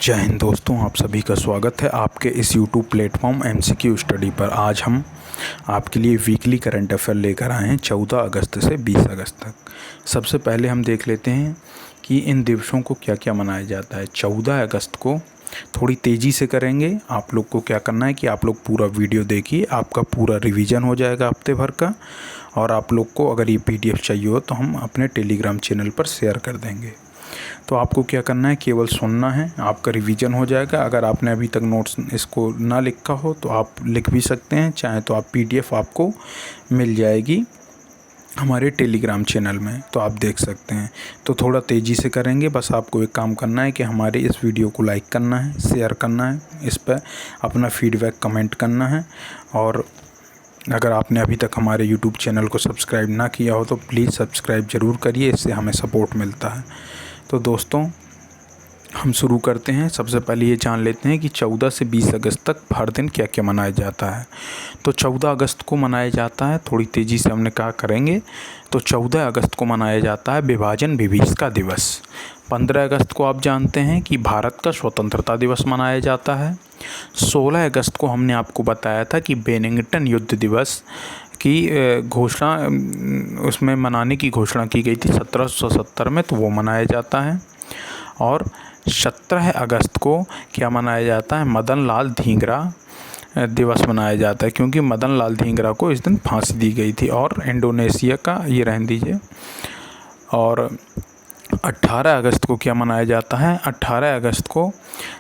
जय हिंद दोस्तों, आप सभी का स्वागत है आपके इस YouTube प्लेटफॉर्म MCQ स्टडी पर। आज हम आपके लिए वीकली करंट अफेयर लेकर आए हैं 14 अगस्त से 20 अगस्त तक। सबसे पहले हम देख लेते हैं कि इन दिवसों को क्या क्या मनाया जाता है। 14 अगस्त को थोड़ी तेज़ी से करेंगे। आप लोग को क्या करना है कि आप लोग पूरा वीडियो देखिए, आपका पूरा रिवीजन हो जाएगा हफ्ते भर का। और आप लोग को अगर ये PDF चाहिए हो तो हम अपने टेलीग्राम चैनल पर शेयर कर देंगे। तो आपको क्या करना है, केवल सुनना है, आपका रिवीजन हो जाएगा। अगर आपने अभी तक नोट्स इसको ना लिखा हो तो आप लिख भी सकते हैं, चाहे तो आप PDF आपको मिल जाएगी हमारे टेलीग्राम चैनल में, तो आप देख सकते हैं। तो थोड़ा तेज़ी से करेंगे। बस आपको एक काम करना है कि हमारे इस वीडियो को लाइक करना है, शेयर करना है, इस पर अपना फीडबैक कमेंट करना है। और अगर आपने अभी तक हमारे YouTube चैनल को सब्सक्राइब ना किया हो तो प्लीज़ सब्सक्राइब ज़रूर करिए, इससे हमें सपोर्ट मिलता है। तो दोस्तों हम शुरू करते हैं। सबसे पहले ये जान लेते हैं कि 14 से 20 अगस्त तक हर दिन क्या क्या मनाया जाता है। तो 14 अगस्त को मनाया जाता है, थोड़ी तेज़ी से हमने कहा करेंगे। तो 14 अगस्त को मनाया जाता है विभाजन विभीषका दिवस। 15 अगस्त को आप जानते हैं कि भारत का स्वतंत्रता दिवस मनाया जाता है। 16 अगस्त को हमने आपको बताया था कि बेनिंगटन युद्ध दिवस की घोषणा उसमें मनाने की घोषणा की गई थी 1770 में, तो वो मनाया जाता है। और 17 अगस्त को क्या मनाया जाता है, मदन लाल धींगरा दिवस मनाया जाता है, क्योंकि मदन लाल धींगरा को इस दिन फांसी दी गई थी। और इंडोनेशिया का ये रहने दीजिए। और 18 अगस्त को क्या मनाया जाता है, 18 अगस्त को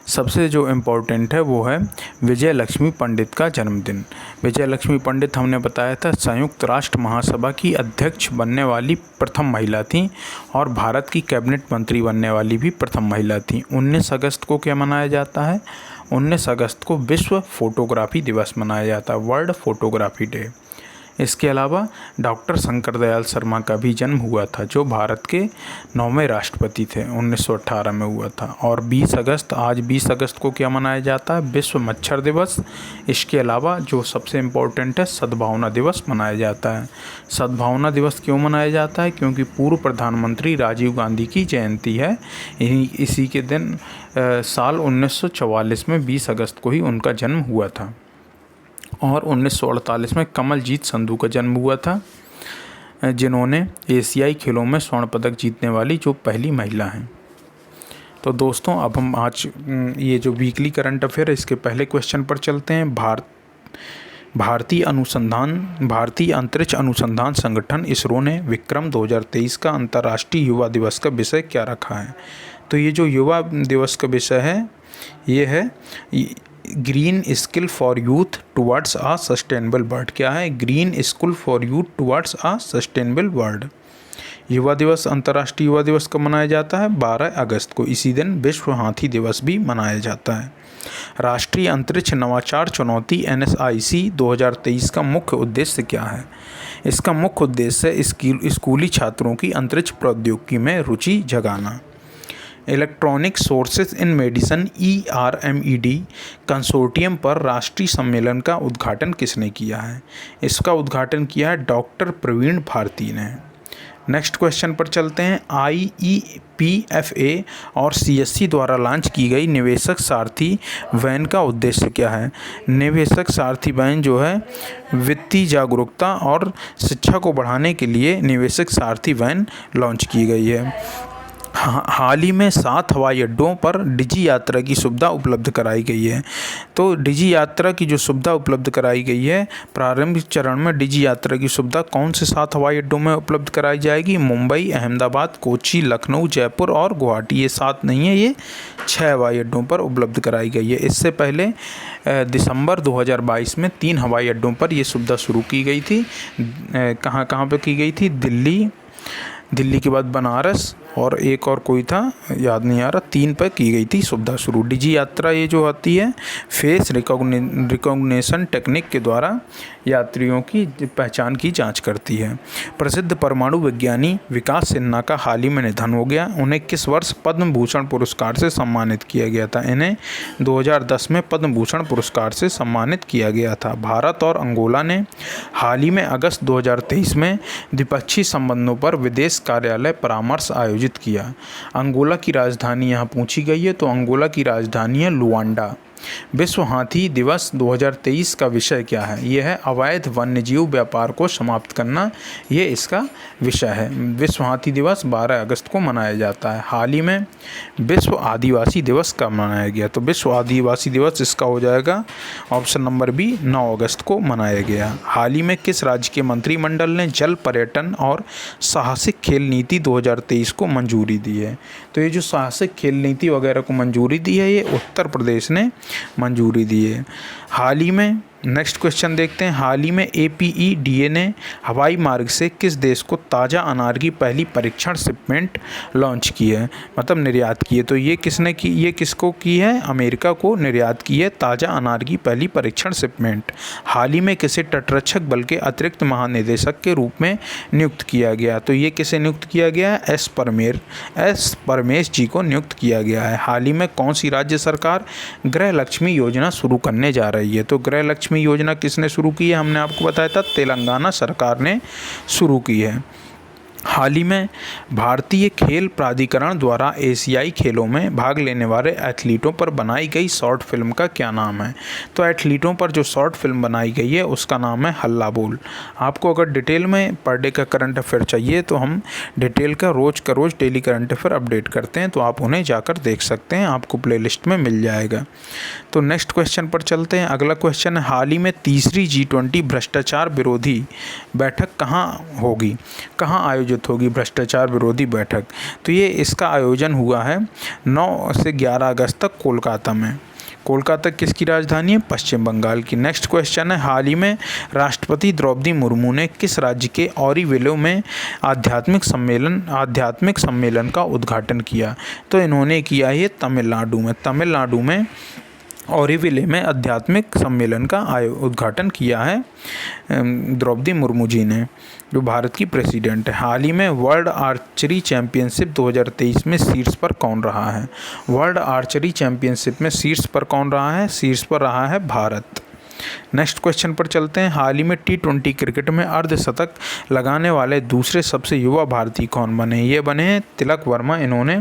सबसे जो इम्पोर्टेंट है वो है विजय लक्ष्मी पंडित का जन्मदिन। विजय लक्ष्मी पंडित हमने बताया था संयुक्त राष्ट्र महासभा की अध्यक्ष बनने वाली प्रथम महिला थी और भारत की कैबिनेट मंत्री बनने वाली भी प्रथम महिला थी। 19 अगस्त को क्या मनाया जाता है, 19 अगस्त को विश्व फोटोग्राफी दिवस मनाया जाता है, वर्ल्ड फोटोग्राफी डे। इसके अलावा डॉक्टर शंकर दयाल शर्मा का भी जन्म हुआ था, जो भारत के 9वें राष्ट्रपति थे, 1918 में हुआ था। और 20 अगस्त, आज 20 अगस्त को क्या मनाया जाता है, विश्व मच्छर दिवस। इसके अलावा जो सबसे इम्पोर्टेंट है, सद्भावना दिवस मनाया जाता है। सद्भावना दिवस क्यों मनाया जाता है, क्योंकि पूर्व प्रधानमंत्री राजीव गांधी की जयंती है। इसी के दिन साल 1944 में 20 अगस्त को ही उनका जन्म हुआ था। और 1948 में कमलजीत संधू का जन्म हुआ था, जिन्होंने एशियाई खेलों में स्वर्ण पदक जीतने वाली जो पहली महिला हैं। तो दोस्तों अब हम आज ये जो वीकली करंट अफेयर है इसके पहले क्वेश्चन पर चलते हैं। भारतीय अंतरिक्ष अनुसंधान संगठन इसरो ने विक्रम 2023 का अंतर्राष्ट्रीय युवा दिवस का विषय क्या रखा है। तो ये जो युवा दिवस का विषय है ये है green skill for youth towards a sustainable world. क्या है, green skill for youth towards a sustainable world. युवा दिवस, अंतर्राष्ट्रीय युवा दिवस कब मनाया जाता है, 12 अगस्त को। इसी दिन विश्व हाथी दिवस भी मनाया जाता है। राष्ट्रीय अंतरिक्ष नवाचार चुनौती NSIC 2023 का मुख्य उद्देश्य क्या है। इसका मुख्य उद्देश्य है स्कूली छात्रों की अंतरिक्ष प्रौद्योगिकी में रुचि जगाना। इलेक्ट्रॉनिक सोर्सेज इन मेडिसिन ERMED कंसोर्टियम पर राष्ट्रीय सम्मेलन का उद्घाटन किसने किया है। इसका उद्घाटन किया है डॉक्टर प्रवीण भारती ने। नेक्स्ट क्वेश्चन पर चलते हैं। IEPFA और CSC द्वारा लॉन्च की गई निवेशक सारथी वैन का उद्देश्य क्या है। निवेशक सारथी वैन जो है वित्तीय जागरूकता और शिक्षा को बढ़ाने के लिए निवेशक सारथी वैन लॉन्च की गई है। हाल ही में 7 हवाई अड्डों पर डिजी यात्रा की सुविधा उपलब्ध कराई गई है। तो डिजी यात्रा की जो सुविधा उपलब्ध कराई गई है, प्रारंभिक चरण में डिजी यात्रा की सुविधा कौन से 7 हवाई अड्डों में उपलब्ध कराई जाएगी, मुंबई, अहमदाबाद, कोच्चि, लखनऊ, जयपुर और गुवाहाटी। ये 7 नहीं है, ये 6 हवाई अड्डों पर उपलब्ध कराई गई है। इससे पहले दिसंबर 2022 में 3 हवाई अड्डों पर ये सुविधा शुरू की गई थी। कहाँ पर की गई थी, दिल्ली के बाद बनारस और एक और कोई था, याद नहीं आ रहा, 3 पर की गई थी सुविधा शुरू। डिजी यात्रा ये जो होती है फेस रिकॉग्निशन टेक्निक के द्वारा यात्रियों की पहचान की जांच करती है। प्रसिद्ध परमाणु विज्ञानी विकास सिन्हा का हाल ही में निधन हो गया। उन्हें किस वर्ष पद्म भूषण पुरस्कार से सम्मानित किया गया था। इन्हें 2010 में पद्म भूषण पुरस्कार से सम्मानित किया गया था। भारत और अंगोला ने हाल ही में अगस्त 2023 में द्विपक्षीय संबंधों पर विदेश कार्यालय परामर्श आयोजित आयोजित किया? अंगोला की राजधानी यहाँ पूछी गई है, तो अंगोला की राजधानी है लुआंडा। विश्व हाथी दिवस 2023 का विषय क्या है? यह है अवैध वन्यजीव व्यापार को समाप्त करना, ये इसका विषय है। विश्व हाथी दिवस 12 अगस्त को मनाया जाता है। हाल ही में विश्व आदिवासी दिवस कब मनाया गया? तो विश्व आदिवासी दिवस इसका हो जाएगा ऑप्शन नंबर बी, 9 अगस्त को मनाया गया। हाल ही में किस राज्य के मंत्रिमंडल ने जल पर्यटन और साहसिक खेल नीति 2023 को मंजूरी दी है? तो ये जो साहसिक खेल नीति वगैरह को मंजूरी दी है, ये उत्तर प्रदेश ने मंजूरी दी है। हाल ही में नेक्स्ट क्वेश्चन देखते हैं। हाल ही में APEDA ने हवाई मार्ग से किस देश को ताज़ा अनार की पहली परीक्षण शिपमेंट लॉन्च की है, मतलब निर्यात की है? तो ये किसने की, ये किसको की है? अमेरिका को निर्यात की है ताज़ा अनार की पहली परीक्षण शिपमेंट। हाल ही में किसे तटरक्षक बल के अतिरिक्त महानिदेशक के रूप में नियुक्त किया गया? तो ये किसे नियुक्त किया गया है? एस परमेश जी को नियुक्त किया गया है। हाल ही में कौन सी राज्य सरकार गृह लक्ष्मी योजना शुरू करने जा रही है? तो गृह लक्ष्मी योजना किसने शुरू की है? हमने आपको बताया था तेलंगाना सरकार ने शुरू की है। हाल ही में भारतीय खेल प्राधिकरण द्वारा एशियाई खेलों में भाग लेने वाले एथलीटों पर बनाई गई शॉर्ट फिल्म का क्या नाम है? तो एथलीटों पर जो शॉर्ट फिल्म बनाई गई है उसका नाम है हल्ला बोल। आपको अगर डिटेल में पर डे का करंट अफेयर चाहिए तो हम डिटेल का रोज़ डेली करंट अफेयर अपडेट करते हैं, तो आप उन्हें जाकर देख सकते हैं, आपको प्लेलिस्ट में मिल जाएगा। तो नेक्स्ट क्वेश्चन पर चलते हैं। अगला क्वेश्चन है, हाल ही में तीसरी G20 भ्रष्टाचार विरोधी बैठक कहाँ होगी, कहाँ आयोजित होगी भ्रष्टाचार विरोधी बैठक? तो ये इसका आयोजन हुआ है 9 से 11 अगस्त तक कोलकाता में। कोलकाता किसकी राजधानी है? पश्चिम बंगाल की। नेक्स्ट क्वेश्चन है, हाल ही में राष्ट्रपति द्रौपदी मुर्मू ने किस राज्य के ऑरीविले में आध्यात्मिक सम्मेलन का उद्घाटन किया? तो इन्होंने किया ये तमिलनाडु में ऑरीविले में आध्यात्मिक सम्मेलन का उद्घाटन किया है द्रौपदी मुर्मू जी ने, जो भारत की प्रेसिडेंट है। हाल ही में वर्ल्ड आर्चरी चैंपियनशिप 2023 में शीर्ष पर कौन रहा है? वर्ल्ड आर्चरी चैंपियनशिप में शीर्ष पर कौन रहा है? शीर्ष पर रहा है भारत। नेक्स्ट क्वेश्चन पर चलते हैं। हाल ही में T20 क्रिकेट में अर्धशतक लगाने वाले दूसरे सबसे युवा भारतीय कौन बने? ये बने हैं तिलक वर्मा। इन्होंने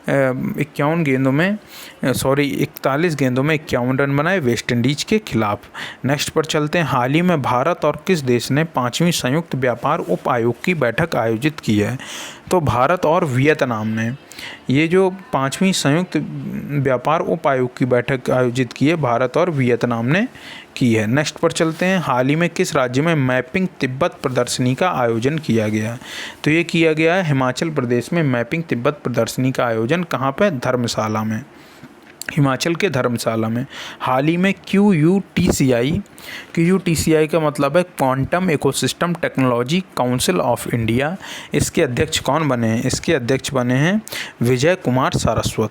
41 गेंदों में 51 रन बनाए वेस्ट इंडीज के खिलाफ। नेक्स्ट पर चलते हैं। हाल ही में भारत और किस देश ने 5वीं संयुक्त व्यापार उप आयोग की बैठक आयोजित की है? तो भारत और वियतनाम ने ये जो 5वीं संयुक्त व्यापार उप आयोग की बैठक आयोजित की है, भारत और वियतनाम ने की है। नेक्स्ट पर चलते हैं। हाल ही में किस राज्य में मैपिंग तिब्बत प्रदर्शनी का आयोजन किया गया? तो ये किया गया है हिमाचल प्रदेश में। मैपिंग तिब्बत प्रदर्शनी का आयोजन कहाँ पे? धर्मशाला में, हिमाचल के धर्मशाला में। हाल ही में QUTCI का मतलब है quantum ecosystem technology council of India. इसके अध्यक्ष कौन बने हैं? इसके अध्यक्ष बने हैं विजय कुमार सारस्वत।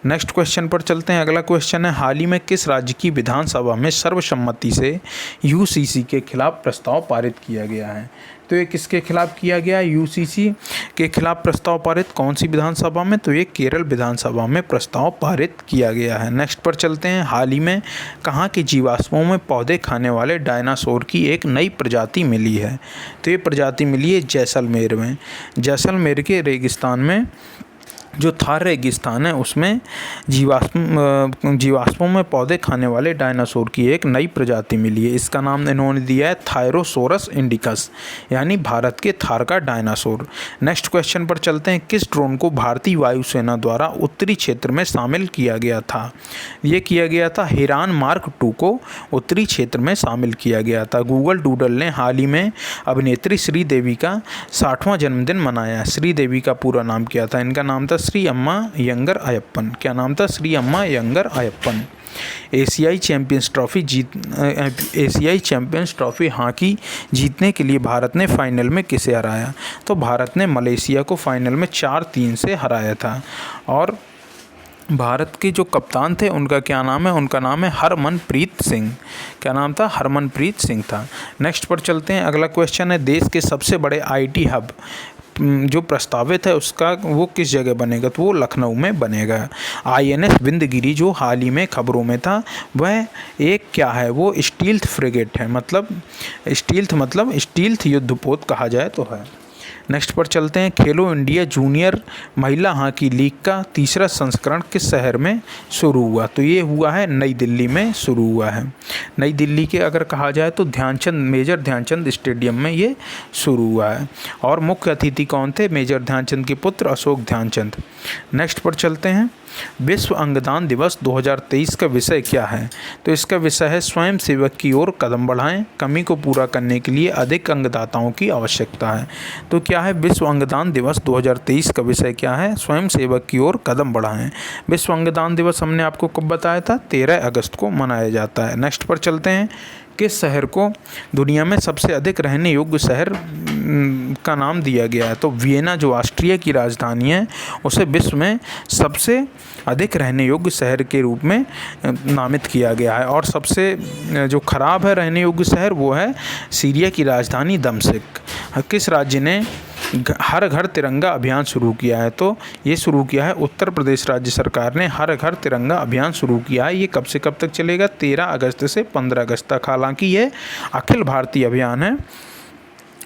नेक्स्ट क्वेश्चन पर चलते हैं। अगला क्वेश्चन है, हाल ही में किस राज्य की विधानसभा में सर्वसम्मति से UCC के खिलाफ प्रस्ताव पारित किया गया है? तो ये किसके खिलाफ किया गया? UCC के खिलाफ प्रस्ताव पारित कौन सी विधानसभा में? तो ये केरल विधानसभा में प्रस्ताव पारित किया गया है। नेक्स्ट पर चलते हैं। हाल ही में कहाँ के जीवाश्मों में पौधे खाने वाले डायनासोर की एक नई प्रजाति मिली है? तो ये प्रजाति मिली है जैसलमेर में। जैसलमेर के रेगिस्तान में, जो थार रेगिस्तान है, उसमें जीवाश्मों में पौधे खाने वाले डायनासोर की एक नई प्रजाति मिली है। इसका नाम इन्होंने दिया है थायरोसोरस इंडिकस, यानी भारत के थार का डायनासोर। नेक्स्ट क्वेश्चन पर चलते हैं। किस ड्रोन को भारतीय वायुसेना द्वारा उत्तरी क्षेत्र में शामिल किया गया था? ये किया गया था हिरान मार्क 2 को उत्तरी क्षेत्र में शामिल किया गया था। गूगल डूडल ने हाल ही में अभिनेत्री श्रीदेवी का 60वां जन्मदिन मनाया। श्रीदेवी का पूरा नाम क्या था? इनका नाम था श्री अम्मा यंगर अयप्पन। क्या नाम था? श्री अम्मा यंगर अयप्पन। एशियाई चैंपियंस ट्रॉफी हॉकी जीतने के लिए भारत ने फाइनल में किसे हराया? तो भारत ने मलेशिया को फाइनल में 4-3 से हराया था। और भारत के जो कप्तान थे उनका क्या नाम है? उनका नाम है हरमनप्रीत सिंह। क्या नाम था? हरमनप्रीत सिंह था। नेक्स्ट पर चलते हैं। अगला क्वेश्चन है, देश के सबसे बड़े IT हब जो प्रस्तावित है उसका वो किस जगह बनेगा? तो वो लखनऊ में बनेगा। INS विंध्यगिरी जो हाल ही में खबरों में था, वह एक क्या है? वो स्टील्थ फ्रिगेट है, मतलब स्टील्थ युद्धपोत कहा जाए तो है। नेक्स्ट पर चलते हैं, खेलो इंडिया जूनियर महिला हॉकी लीग का तीसरा संस्करण किस शहर में शुरू हुआ? तो ये हुआ है नई दिल्ली में शुरू हुआ है। नई दिल्ली के अगर कहा जाए तो ध्यानचंद मेजर ध्यानचंद स्टेडियम में ये शुरू हुआ है। और मुख्य अतिथि कौन थे? मेजर ध्यानचंद के पुत्र अशोक ध्यानचंद। नेक्स्ट पर चलते हैं, विश्व अंगदान दिवस 2023 का विषय क्या है? तो इसका विषय है स्वयं सेवक की ओर कदम बढ़ाएं, कमी को पूरा करने के लिए अधिक अंगदाताओं की आवश्यकता है। तो क्या है विश्व अंगदान दिवस 2023 का विषय क्या है? स्वयं सेवक की ओर कदम बढ़ाएं। विश्व अंगदान दिवस हमने आपको कब बताया था? 13 अगस्त को मनाया जाता है। नेक्स्ट पर चलते हैं, किस शहर को दुनिया में सबसे अधिक रहने योग्य शहर का नाम दिया गया है? तो वियना जो ऑस्ट्रिया की राजधानी है उसे विश्व में सबसे अधिक रहने योग्य शहर के रूप में नामित किया गया है। और सबसे जो खराब है रहने योग्य शहर वो है सीरिया की राजधानी दमिश्क। किस राज्य ने हर घर तिरंगा अभियान शुरू किया है? तो ये शुरू किया है उत्तर प्रदेश राज्य सरकार ने हर घर तिरंगा अभियान शुरू किया है। ये कब से कब तक चलेगा? 13 अगस्त से 15 अगस्त तक। हालांकि ये अखिल भारतीय अभियान है,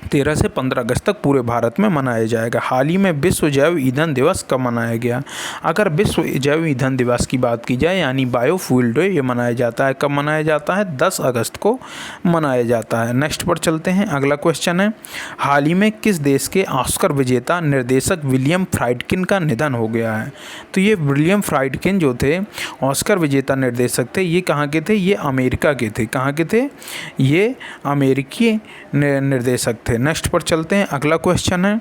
13 से 15 अगस्त तक पूरे भारत में मनाया जाएगा। हाल ही में विश्व जैव ईंधन दिवस कब मनाया गया? अगर विश्व जैव ईंधन दिवस की बात की जाए यानी बायोफ्यूल डे, ये मनाया जाता है। कब मनाया जाता है? 10 अगस्त को मनाया जाता है। नेक्स्ट पर चलते हैं, अगला क्वेश्चन है, हाल ही में किस देश के ऑस्कर विजेता निर्देशक विलियम फ्राइडकिन का निधन हो गया है? तो ये विलियम फ्राइडकिन जो थे ऑस्कर विजेता निर्देशक थे, ये कहाँ के थे? ये अमेरिका के थे। कहाँ के थे? ये अमेरिकी निर्देशक थे। नेक्स्ट पर चलते हैं, अगला क्वेश्चन है,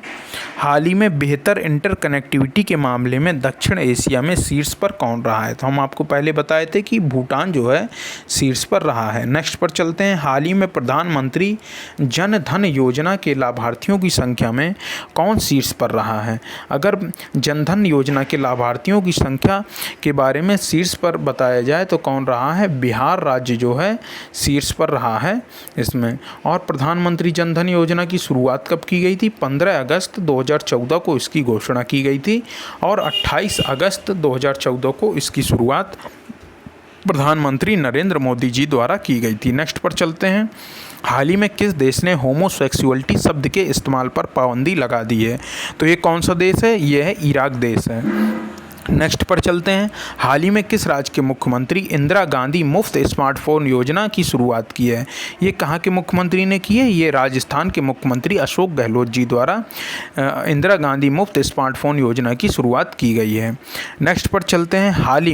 हाल ही में बेहतर इंटरकनेक्टिविटी के मामले में दक्षिण एशिया में शीर्ष पर कौन रहा है? तो हम आपको पहले बताए थे कि भूटान जो है शीर्ष पर रहा है। नेक्स्ट पर चलते हैं, हाल ही में प्रधानमंत्री जन धन योजना के लाभार्थियों की संख्या में कौन शीर्ष पर रहा है? अगर जन धन योजना के लाभार्थियों की संख्या के बारे में शीर्ष पर बताया जाए तो कौन रहा है? बिहार राज्य जो है शीर्ष पर रहा है इसमें। और प्रधानमंत्री जन धन योजना की शुरुआत कब की गई थी? 15 अगस्त 2014 को इसकी घोषणा की गई थी और 28 अगस्त 2014 को इसकी शुरुआत प्रधानमंत्री नरेंद्र मोदी जी द्वारा की गई थी। नेक्स्ट पर चलते हैं, हाल ही में किस देश ने होमोसेक्सुअलिटी शब्द के इस्तेमाल पर पाबंदी लगा दी है? तो ये कौन सा देश है? ये है इराक देश है। नेक्स्ट पर चलते हैं, हाल ही में किस राज्य के मुख्यमंत्री इंदिरा गांधी मुफ्त स्मार्टफोन योजना की शुरुआत की है? ये कहाँ के मुख्यमंत्री ने की है? ये राजस्थान के मुख्यमंत्री अशोक गहलोत जी द्वारा इंदिरा गांधी मुफ्त स्मार्टफोन योजना की शुरुआत की गई है। नेक्स्ट पर चलते हैं, हाल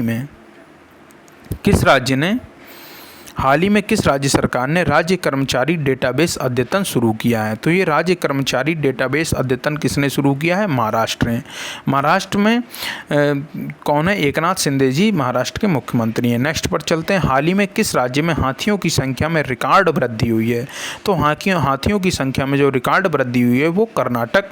ही में किस राज्य सरकार ने राज्य कर्मचारी डेटाबेस अद्यतन शुरू किया है? तो ये राज्य कर्मचारी डेटाबेस अद्यतन किसने शुरू किया है? महाराष्ट्र ने। महाराष्ट्र में कौन है? एकनाथ शिंदे जी महाराष्ट्र के मुख्यमंत्री हैं। नेक्स्ट पर चलते हैं, हाल ही में किस राज्य में हाथियों की संख्या में रिकॉर्ड वृद्धि हुई है? तो हाथियों की संख्या में जो रिकॉर्ड वृद्धि हुई है वो कर्नाटक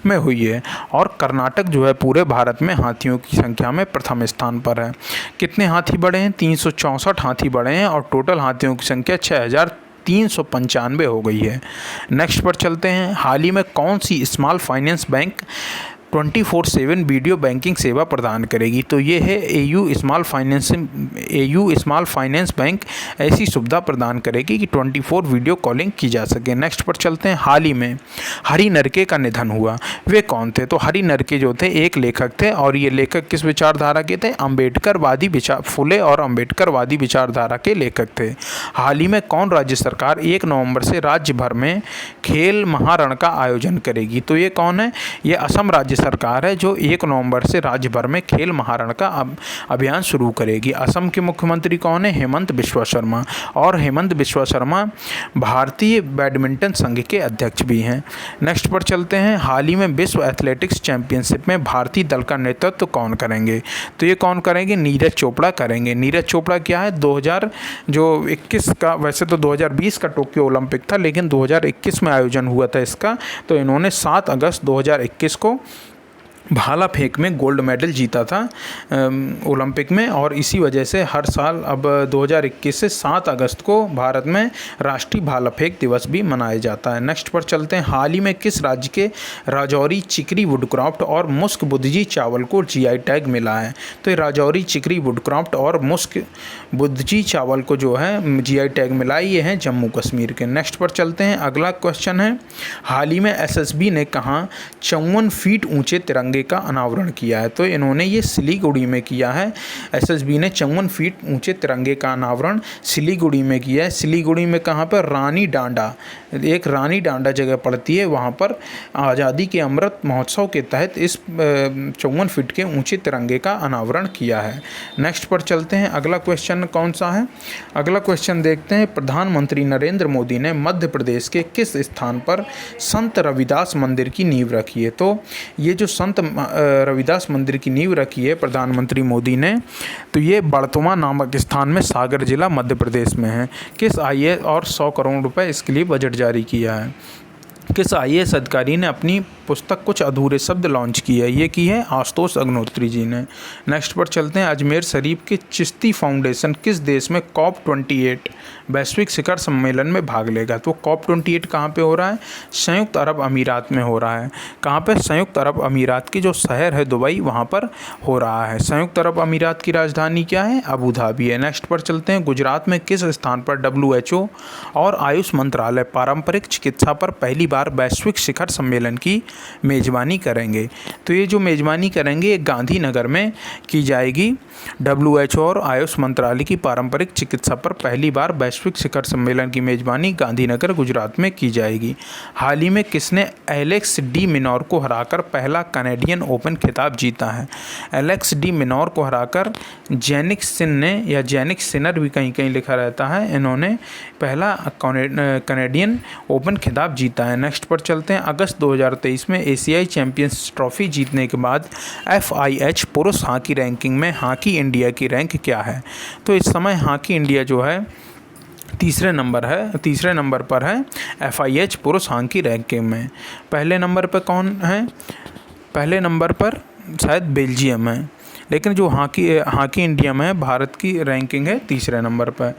में हुई है। और कर्नाटक जो है पूरे भारत में हाथियों की संख्या में प्रथम स्थान पर है। कितने हाथी बढ़े हैं? 364 हाथी बढ़े हैं और टोटल हाथियों की संख्या 6395 हो गई है। नेक्स्ट पर चलते हैं, हाल ही में कौन सी small finance bank 24/7 video banking सेवा प्रदान करेगी? तो ये है एयू स्मॉल फाइनेंस बैंक ऐसी सुविधा प्रदान करेगी कि 24 वीडियो कॉलिंग की जा सके। नेक्स्ट पर चलते हैं, हाल ही में हरि नरके का निधन हुआ, वे कौन थे? तो हरि नरके जो थे एक लेखक थे और ये लेखक किस विचारधारा के थे? फुले और अम्बेडकरवादी विचारधारा के लेखक थे। हाल ही में कौन राज्य सरकार 1 नवंबर से राज्य भर में खेल महारण का आयोजन करेगी? तो ये कौन है? ये असम राज्य सरकार है जो 1 नवंबर से राज्य भर में खेल महारण का अभियान शुरू करेगी। असम के मुख्यमंत्री कौन है? हेमंत बिस्वा शर्मा। और हेमंत बिस्वा शर्मा भारतीय बैडमिंटन संघ के अध्यक्ष भी हैं। नेक्स्ट पर चलते हैं, हाल ही में विश्व एथलेटिक्स चैंपियनशिप में भारतीय दल का नेतृत्व कौन करेंगे? तो ये कौन करेंगे? नीरज चोपड़ा करेंगे। नीरज चोपड़ा क्या है? 2021 का, वैसे तो 2020 का टोक्यो ओलंपिक था लेकिन 2021 में आयोजन हुआ था इसका, तो इन्होंने 7 अगस्त 2021 को भाला फेंक में गोल्ड मेडल जीता था ओलंपिक में, और इसी वजह से हर साल अब 2021 से 7 अगस्त को भारत में राष्ट्रीय भाला फेंक दिवस भी मनाया जाता है। नेक्स्ट पर चलते हैं, हाल ही में किस राज्य के राजौरी चिकरी वुडक्राफ्ट और मुस्क बुद्धजी चावल को जीआई टैग मिला है? तो ये राजौरी चिकरी वुडक्राफ्ट और मुस्क बुद्धजी चावल को जो है जीआई टैग मिला है, ये हैं जम्मू कश्मीर के। नेक्स्ट पर चलते हैं, अगला क्वेश्चन है, हाल ही में एसएसबी ने कहाँ 54 फीट ऊंचे तिरंगे का अनावरण किया है? तो इन्होंने ये सिलीगुड़ी में किया है। एसएसबी ने 54 फीट ऊंचे तिरंगे का अनावरण सिलीगुड़ी में किया है। सिलीगुड़ी में कहाँ पर? रानी डांडा, एक रानी डांडा जगह पड़ती है, वहाँ पर आज़ादी के अमृत महोत्सव के तहत इस 54 फीट के ऊंचे तिरंगे का अनावरण किया है। नेक्स्ट पर चलते हैं, अगला क्वेश्चन कौन सा है? अगला क्वेश्चन देखते हैं, प्रधानमंत्री नरेंद्र मोदी ने मध्य प्रदेश के किस स्थान पर संत रविदास मंदिर की नींव रखी है? तो ये जो संत रविदास मंदिर की नींव रखी है प्रधानमंत्री मोदी ने, तो ये बड़तुमा नामक स्थान में सागर जिला मध्य प्रदेश में है। किस आईएएस और 100 करोड़ रुपए इसके लिए बजट जारी किया है? किस आईएएस अधिकारी ने अपनी पुस्तक कुछ अधूरे शब्द लॉन्च की है? ये की है आशुतोष अग्निहोत्री जी ने। नेक्स्ट पर चलते हैं, अजमेर शरीफ के चिश्ती फाउंडेशन किस देश में COP28 वैश्विक शिखर सम्मेलन में भाग लेगा? तो COP28 कहाँ पे हो रहा है? संयुक्त अरब अमीरात में हो रहा है। कहाँ पे? संयुक्त अरब अमीरात की जो शहर है दुबई, वहाँ पर हो रहा है। संयुक्त अरब अमीरात की राजधानी क्या है? अबू धाबी है। नेक्स्ट पर चलते हैं, गुजरात में किस स्थान पर WHO और आयुष मंत्रालय पारंपरिक चिकित्सा पर पहली बार वैश्विक शिखर सम्मेलन की मेज़बानी करेंगे? तो ये जो मेज़बानी करेंगे ये गांधीनगर में की जाएगी। WHO और आयुष मंत्रालय की पारंपरिक चिकित्सा पर पहली बार वैश्विक शिखर सम्मेलन की मेज़बानी गांधीनगर गुजरात में की जाएगी। हाल ही में किसने एलेक्स डी मिनोर को हराकर पहला कैनेडियन ओपन खिताब जीता है? एलेक्स डी मिनोर को हराकर जेनिक सिन ने, या जेनिक सिनर भी कहीं कहीं लिखा रहता है, इन्होंने पहला कैनेडियन ओपन खिताब जीता है। नेक्स्ट पर चलते हैं, अगस्त 2023 में एशियाई चैंपियंस ट्रॉफी जीतने के बाद FIH पुरुष हॉकी रैंकिंग में हॉकी इंडिया की रैंक क्या है? तो इस समय हॉकी इंडिया जो है तीसरे नंबर पर है FIH पुरुष हॉकी रैंकिंग में। पहले नंबर पर कौन है? पहले नंबर पर शायद बेल्जियम है, लेकिन जो हॉकी इंडिया में है भारत की रैंकिंग है तीसरे नंबर पर।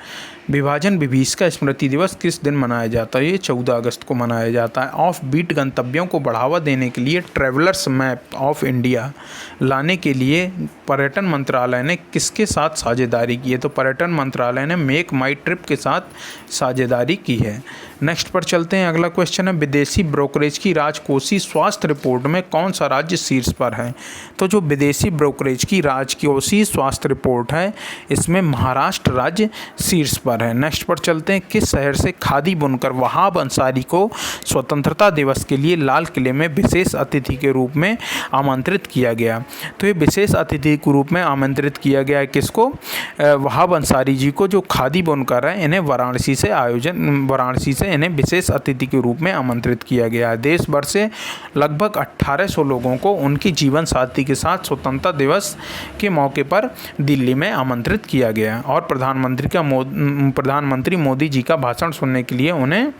विभाजन विभीषिका स्मृति दिवस किस दिन मनाया जाता है? ये 14 अगस्त को मनाया जाता है। ऑफ बीट गंतव्यों को बढ़ावा देने के लिए ट्रैवलर्स मैप ऑफ इंडिया लाने के लिए पर्यटन मंत्रालय ने किसके साथ साझेदारी की है? तो पर्यटन मंत्रालय ने मेक माई ट्रिप के साथ साझेदारी की है। नेक्स्ट पर चलते हैं, अगला क्वेश्चन है, विदेशी ब्रोकरेज की राजकोषीय स्वास्थ्य रिपोर्ट में कौन सा राज्य शीर्ष पर है? तो जो विदेशी ब्रोकरेज की राजकोषीय स्वास्थ्य रिपोर्ट है, इसमें महाराष्ट्र राज्य शीर्ष पर है। नेक्स्ट पर चलते हैं, किस शहर से खादी बुनकर वहाब अंसारी को स्वतंत्रता दिवस के लिए लाल किले में विशेष अतिथि के रूप में आमंत्रित किया गया? तो ये विशेष अतिथि के रूप में आमंत्रित किया गया है किसको? वहाब अंसारी जी को, जो खादी बुनकर है। इन्हें वाराणसी से इन्हें विशेष अतिथि के रूप में आमंत्रित किया गया है। देश भर से लगभग 1800 लोगों को उनकी जीवन साथी के साथ स्वतंत्रता दिवस के मौके पर दिल्ली में आमंत्रित किया गया, और प्रधानमंत्री मोदी जी का भाषण सुनने के लिए उन्हें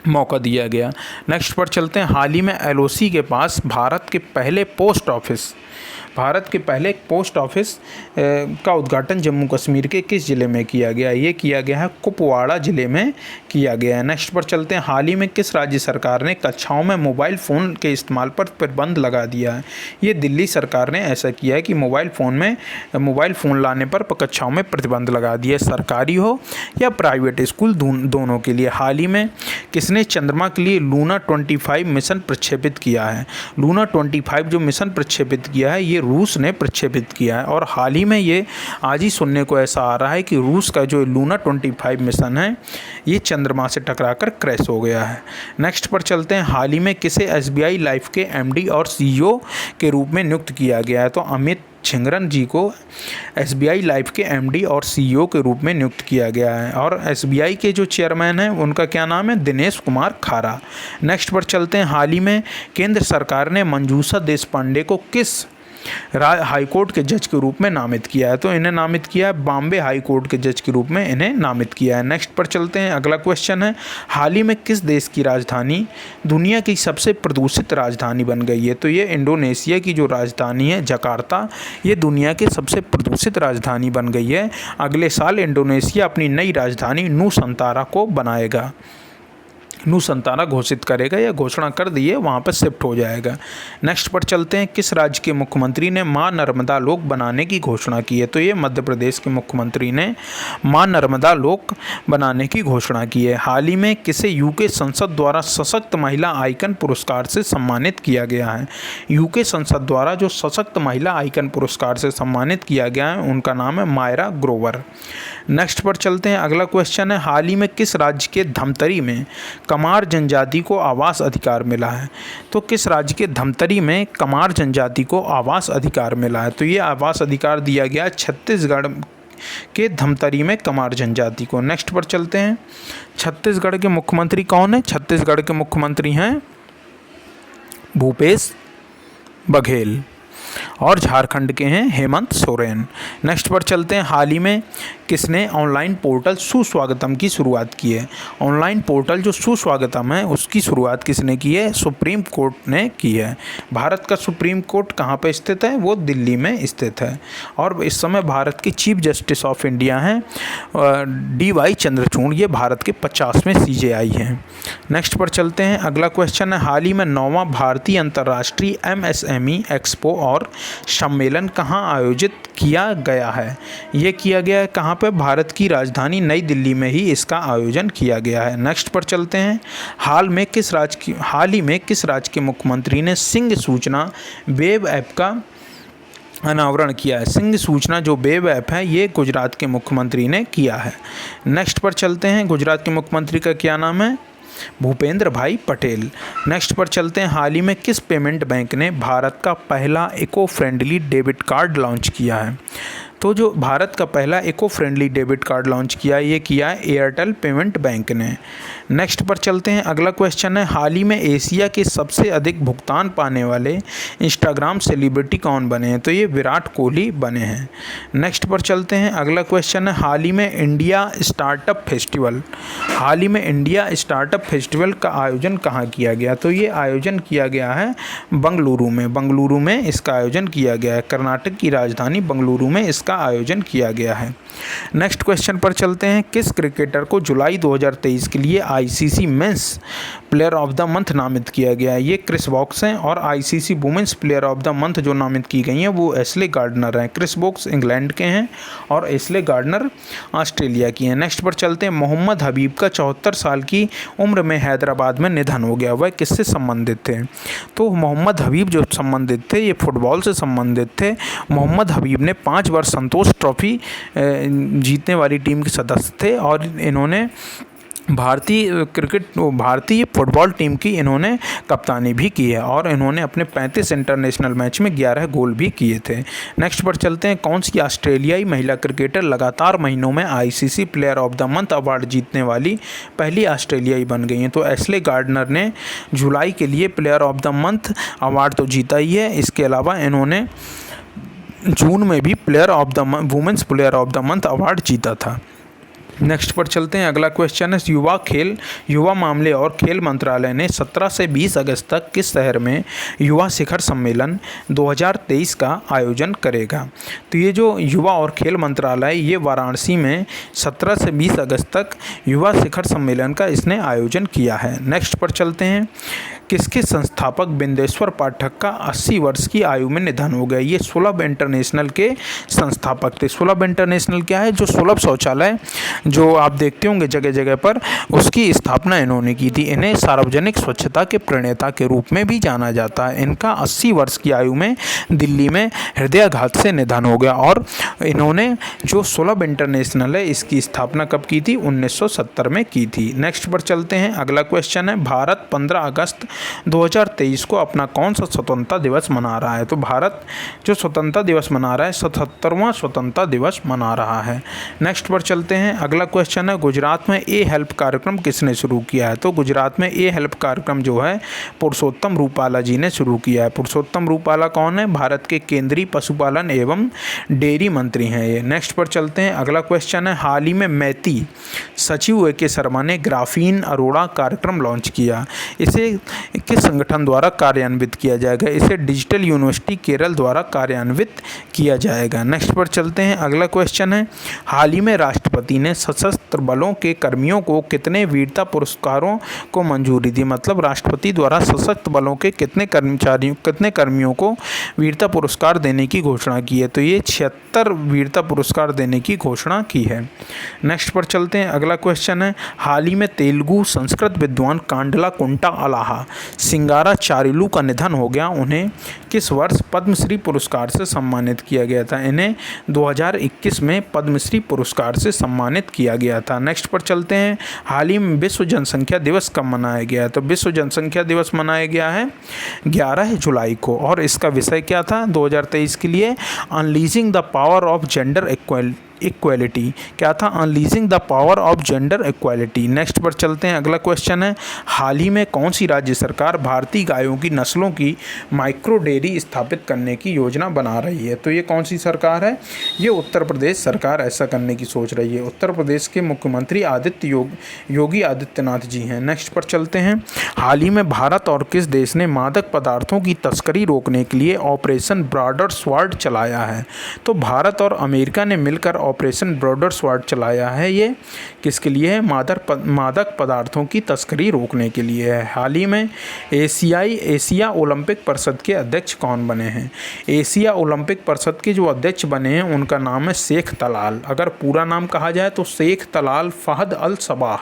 मौका दिया गया। नेक्स्ट पर चलते हैं, हाल ही में LOC के पास भारत के पहले पोस्ट ऑफिस का उद्घाटन जम्मू कश्मीर के किस ज़िले में किया गया? ये किया गया है कुपवाड़ा ज़िले में किया गया है। नेक्स्ट पर चलते हैं, हाल ही में किस राज्य सरकार ने कक्षाओं में मोबाइल फ़ोन के इस्तेमाल पर प्रतिबंध लगा दिया है? ये दिल्ली सरकार ने ऐसा किया है कि मोबाइल फ़ोन लाने पर कक्षाओं में प्रतिबंध लगा दिया, सरकारी हो या प्राइवेट स्कूल दोनों के लिए। हाल ही में किसने चंद्रमा के लिए लूना 25 मिशन प्रक्षेपित किया है? लूना 25 जो मिशन प्रक्षेपित किया है, ये रूस ने प्रक्षेपित किया है, और हाल ही में ये आज ही सुनने को ऐसा आ रहा है कि रूस का जो लूना 25 मिशन है, ये चंद्रमा से टकराकर क्रैश हो गया है। नेक्स्ट पर चलते हैं, हाल ही में किसे SBI लाइफ के MD और CEO के रूप में नियुक्त किया गया है? तो अमित झिंगरन जी को SBI लाइफ के MD और CEO के रूप में नियुक्त किया गया है, और SBI के जो चेयरमैन हैं उनका क्या नाम है? दिनेश कुमार खारा। नेक्स्ट पर चलते हैं, हाल ही में केंद्र सरकार ने मंजूषा देशपांडे को किस हाई कोर्ट के जज के रूप में नामित किया है। तो इन्हें नामित किया है बॉम्बे हाई कोर्ट के जज के रूप में इन्हें नामित किया है। नेक्स्ट पर चलते हैं, अगला क्वेश्चन है, हाल ही में किस देश की राजधानी दुनिया की सबसे प्रदूषित राजधानी बन गई है? तो ये इंडोनेशिया की जो राजधानी है जकार्ता, ये दुनिया की सबसे प्रदूषित राजधानी बन गई है। अगले साल इंडोनेशिया अपनी नई राजधानी नूसंतारा को बनाएगा, नूसंतारा घोषित करेगा या घोषणा कर दी है, वहाँ पर शिफ्ट हो जाएगा। नेक्स्ट पर चलते हैं, किस राज्य के मुख्यमंत्री ने मां नर्मदा लोक बनाने की घोषणा की है? तो ये मध्य प्रदेश के मुख्यमंत्री ने मां नर्मदा लोक बनाने की घोषणा की है। हाल ही में किसे यूके संसद द्वारा सशक्त महिला आइकन पुरस्कार से सम्मानित किया गया है? यूके संसद द्वारा जो सशक्त महिला आइकन पुरस्कार से सम्मानित किया गया है उनका नाम है मायरा ग्रोवर। नेक्स्ट पर चलते हैं, अगला क्वेश्चन है, हाल ही में किस राज्य के धमतरी में कमार जनजाति को आवास अधिकार मिला है? तो किस राज्य के धमतरी में कमार जनजाति को आवास अधिकार मिला है? तो ये आवास अधिकार दिया गया छत्तीसगढ़ के धमतरी में कमार जनजाति को। नेक्स्ट पर चलते हैं, छत्तीसगढ़ के मुख्यमंत्री कौन है? छत्तीसगढ़ के मुख्यमंत्री हैं भूपेश बघेल और झारखंड के हैं हेमंत सोरेन। नेक्स्ट पर चलते हैं, हाल ही में किसने ऑनलाइन पोर्टल सुस्वागतम की शुरुआत की है? ऑनलाइन पोर्टल जो सुस्वागतम है उसकी शुरुआत किसने की है? सुप्रीम कोर्ट ने की है। भारत का सुप्रीम कोर्ट कहाँ पे स्थित है? वो दिल्ली में स्थित है। और इस समय भारत के चीफ जस्टिस ऑफ इंडिया हैं DY चंद्रचूड़, ये भारत के 50वें CJI हैं। नेक्स्ट पर चलते हैं, अगला क्वेश्चन है, हाल ही में 9वां भारतीय अंतर्राष्ट्रीय MSME एक्सपो और सम्मेलन कहाँ आयोजित किया गया है? ये किया गया है कहाँ पे? भारत की राजधानी नई दिल्ली में ही इसका आयोजन किया गया है। नेक्स्ट पर चलते हैं, हाल ही में किस राज्य के मुख्यमंत्री ने सिंह सूचना वेब ऐप का अनावरण किया है? सिंह सूचना जो वेब ऐप है ये गुजरात के मुख्यमंत्री ने किया है। नेक्स्ट पर चलते हैं, गुजरात के मुख्यमंत्री का क्या नाम है? भूपेंद्र भाई पटेल। नेक्स्ट पर चलते हैं, हाल ही में किस पेमेंट बैंक ने भारत का पहला eco friendly debit card launch किया है? तो जो भारत का पहला eco friendly debit card launch किया है ये किया है एयरटेल पेमेंट बैंक ने। नेक्स्ट पर चलते हैं, अगला क्वेश्चन है, हाल ही में एशिया के सबसे अधिक भुगतान पाने वाले इंस्टाग्राम सेलिब्रिटी कौन बने हैं? तो ये विराट कोहली बने हैं। नेक्स्ट पर चलते हैं, अगला क्वेश्चन है, हाल ही में इंडिया स्टार्टअप फेस्टिवल का आयोजन कहाँ किया गया? तो ये आयोजन किया गया है बंगलुरु में इसका आयोजन किया गया है। कर्नाटक की राजधानी बंगलुरु में इसका आयोजन किया गया है। नेक्स्ट क्वेश्चन पर चलते हैं, किस क्रिकेटर को जुलाई 2023 के लिए ICC men's player of the month नामित किया गया है? ये क्रिस वॉक्स हैं। और ICC women's player of the month जो नामित की गई हैं वो एशले गार्डनर हैं। क्रिस वॉक्स इंग्लैंड के हैं और एशले गार्डनर ऑस्ट्रेलिया की हैं। नेक्स्ट पर चलते हैं, मोहम्मद हबीब का 74 साल की उम्र में हैदराबाद में निधन हो गया। वह किससे संबंधित थे? तो मोहम्मद हबीब जो संबंधित थे ये फुटबॉल से संबंधित थे। मोहम्मद हबीब ने 5 बार संतोष ट्रॉफी जीतने वाली टीम के सदस्य थे और इन्होंने भारतीय फुटबॉल टीम की इन्होंने कप्तानी भी की है और इन्होंने अपने 35 इंटरनेशनल मैच में 11 गोल भी किए थे। नेक्स्ट पर चलते हैं, कौन सी ऑस्ट्रेलियाई महिला क्रिकेटर लगातार महीनों में ICC player of the month award जीतने वाली पहली ऑस्ट्रेलियाई बन गई हैं? तो एशले गार्डनर ने जुलाई के लिए player of the month award तो जीता ही है, इसके अलावा इन्होंने जून में भी women's player of the month award जीता था। नेक्स्ट पर चलते हैं, अगला क्वेश्चन है, युवा मामले और खेल मंत्रालय ने 17 से 20 अगस्त तक किस शहर में युवा शिखर सम्मेलन 2023 का आयोजन करेगा? तो ये जो युवा और खेल मंत्रालय ये वाराणसी में 17 से 20 अगस्त तक युवा शिखर सम्मेलन का इसने आयोजन किया है। नेक्स्ट पर चलते हैं, किसके संस्थापक बिंदेश्वर पाठक का 80 वर्ष की आयु में निधन हो गया? ये सुलभ इंटरनेशनल के संस्थापक थे। सुलभ इंटरनेशनल क्या है? जो सुलभ शौचालय जो आप देखते होंगे जगह जगह पर, उसकी स्थापना इन्होंने की थी। इन्हें सार्वजनिक स्वच्छता के प्रणेता के रूप में भी जाना जाता है। इनका 80 वर्ष की आयु में दिल्ली में हृदयाघात से निधन हो गया और इन्होंने जो सुलभ इंटरनेशनल है इसकी स्थापना कब की थी? 1970 में की थी। नेक्स्ट पर चलते हैं, अगला क्वेश्चन है, भारत 15 अगस्त 2023 को अपना कौन सा स्वतंत्रता दिवस मना रहा है? तो भारत जो स्वतंत्रता दिवस मना रहा है 77वां स्वतंत्रता दिवस मना रहा है। नेक्स्ट पर चलते हैं, अगला क्वेश्चन है गुजरात में ए हेल्प कार्यक्रम किसने शुरू किया है? तो गुजरात में ए हेल्प कार्यक्रम जो है पुरुषोत्तम रूपाला जी ने शुरू किया है। पुरुषोत्तम रूपाला कौन है? भारत के केंद्रीय पशुपालन एवं डेयरी मंत्री हैं ये। नेक्स्ट पर चलते हैं। अगला क्वेश्चन है हाल ही में मैती सचिव ए के शर्मा ने ग्राफीन अरोड़ा कार्यक्रम लॉन्च किया। इसे किस संगठन द्वारा कार्यान्वित किया जाएगा? इसे डिजिटल यूनिवर्सिटी केरल द्वारा कार्यान्वित किया जाएगा। नेक्स्ट पर चलते हैं। अगला क्वेश्चन है हाल ही में राष्ट्रपति ने सशस्त्र बलों के कर्मियों को कितने वीरता पुरस्कारों को मंजूरी दी? मतलब राष्ट्रपति द्वारा सशस्त्र बलों के कितने कर्मियों को वीरता पुरस्कार देने की घोषणा की है? तो ये 76 वीरता पुरस्कार देने की घोषणा की है। नेक्स्ट पर चलते हैं। अगला क्वेश्चन है हाल ही में तेलुगु संस्कृत विद्वान कांडला कुंटा अलाहा सिंगाराचार्युलु का निधन हो गया। उन्हें किस वर्ष पद्मश्री पुरस्कार से सम्मानित किया गया था? इन्हें 2021 में पद्मश्री पुरस्कार से सम्मानित किया गया था। नेक्स्ट पर चलते हैं। हाल ही में विश्व जनसंख्या दिवस कब मनाया गया है? तो विश्व जनसंख्या दिवस मनाया गया है 11 जुलाई को, और इसका विषय क्या था 2023 के लिए? Unleashing the power of gender equality. क्या था? Unleashing the power of gender equality. Next पर चलते हैं। अगला क्वेश्चन है हाल ही में कौन सी राज्य सरकार भारतीय गायों की नस्लों की माइक्रो डेयरी स्थापित करने की योजना बना रही है? तो ये कौन सी सरकार है? ये उत्तर प्रदेश सरकार ऐसा करने की सोच रही है। उत्तर प्रदेश के मुख्यमंत्री योगी आदित्यनाथ जी हैं। नेक्स्ट पर चलते हैं। हाल ही में भारत और किस देश ने मादक पदार्थों की तस्करी रोकने के लिए ऑपरेशन ब्रॉडर स्वॉर्ड चलाया है? तो भारत और अमेरिका ने मिलकर ऑपरेशन ब्रॉडर स्वॉर्ड चलाया है। ये किसके लिए है? मादक पदार्थों की तस्करी रोकने के लिए है। हाल ही में एशिया ओलंपिक परिषद के अध्यक्ष कौन बने हैं? एशिया ओलंपिक परिषद के जो अध्यक्ष बने हैं उनका नाम है शेख तलाल। अगर पूरा नाम कहा जाए तो शेख तलाल फहद अल सबाह,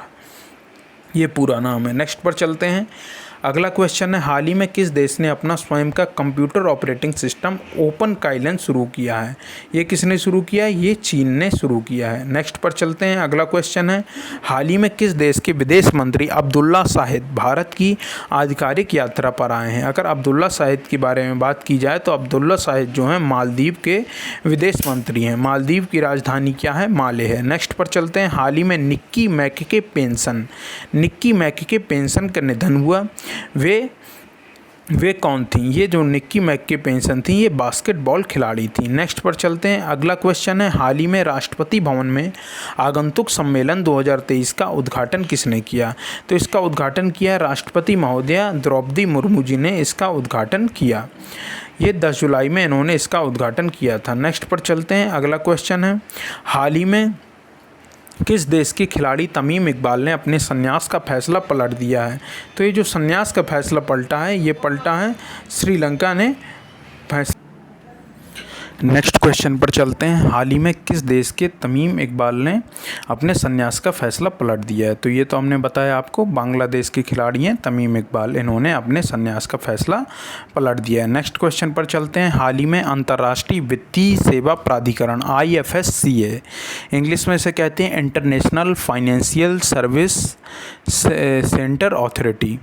ये पूरा नाम है। नेक्स्ट पर चलते हैं। अगला क्वेश्चन है हाल ही में किस देश ने अपना स्वयं का computer operating system open Kylin शुरू किया है? ये किसने शुरू किया है? ये चीन ने शुरू किया है। नेक्स्ट पर चलते हैं। अगला क्वेश्चन है हाल ही में किस देश के विदेश मंत्री अब्दुल्ला शाहिद भारत की आधिकारिक यात्रा पर आए हैं? अगर अब्दुल्ला शाहिद के बारे में बात की जाए तो अब्दुल्ला शाहिद जो हैं मालदीव के विदेश मंत्री हैं। मालदीव की राजधानी क्या है? माले है। नेक्स्ट पर चलते हैं। हाल ही में निक्की मैकके पेंसन का निधन हुआ। वे कौन थी? ये जो निक्की मैकके पेंसन थी ये बास्केटबॉल खिलाड़ी थी। नेक्स्ट पर चलते हैं। अगला क्वेश्चन है हाल ही में राष्ट्रपति भवन में आगंतुक सम्मेलन 2023 का उद्घाटन किसने किया? तो इसका उद्घाटन किया राष्ट्रपति महोदया द्रौपदी मुर्मू जी ने इसका उद्घाटन किया। ये 10 जुलाई में इन्होंने इसका उद्घाटन किया था। नेक्स्ट पर चलते हैं। अगला क्वेश्चन है हाल ही में किस देश के खिलाड़ी तमीम इकबाल ने अपने संन्यास का फैसला पलट दिया है? तो ये जो संन्यास का फैसला पलटा है ये पलटा है श्रीलंका ने फैसला। नेक्स्ट क्वेश्चन पर चलते हैं। हाल ही में किस देश के तमीम इकबाल ने अपने संन्यास का फैसला पलट दिया है? तो ये तो हमने बताया आपको, बांग्लादेश के खिलाड़ी हैं तमीम इकबाल, इन्होंने अपने संन्यास का फैसला पलट दिया है। नेक्स्ट क्वेश्चन पर चलते हैं। हाल ही में अंतर्राष्ट्रीय वित्तीय सेवा प्राधिकरण IFSCA, इंग्लिश में से कहते हैं international financial service centre authority,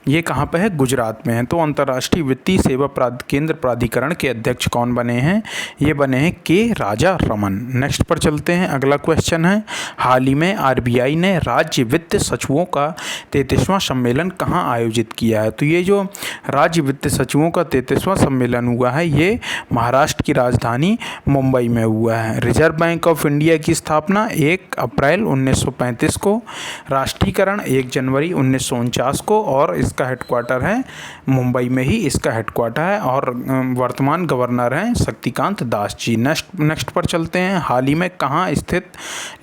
ये कहाँ पे है? गुजरात में है। तो अंतर्राष्ट्रीय वित्तीय सेवा केंद्र प्राधिकरण के अध्यक्ष कौन बने हैं? ये बने हैं के राजा रमन। नेक्स्ट पर चलते हैं। अगला क्वेश्चन है हाल ही में RBI ने राज्य वित्त सचिवों का 33वां सम्मेलन कहाँ आयोजित किया है? तो ये जो राज्य वित्त सचिवों का 33वां सम्मेलन हुआ है ये महाराष्ट्र की राजधानी मुंबई में हुआ है। रिजर्व बैंक ऑफ इंडिया की स्थापना 1 अप्रैल 1935 को, राष्ट्रीयकरण 1 जनवरी 1949 को, और इसका हेडक्वार्टर है मुंबई में ही इसका हेडक्वार्टर है, और वर्तमान गवर्नर हैं शक्तिकांत दास जी। नेक्स्ट पर चलते हैं। हाल ही में कहाँ स्थित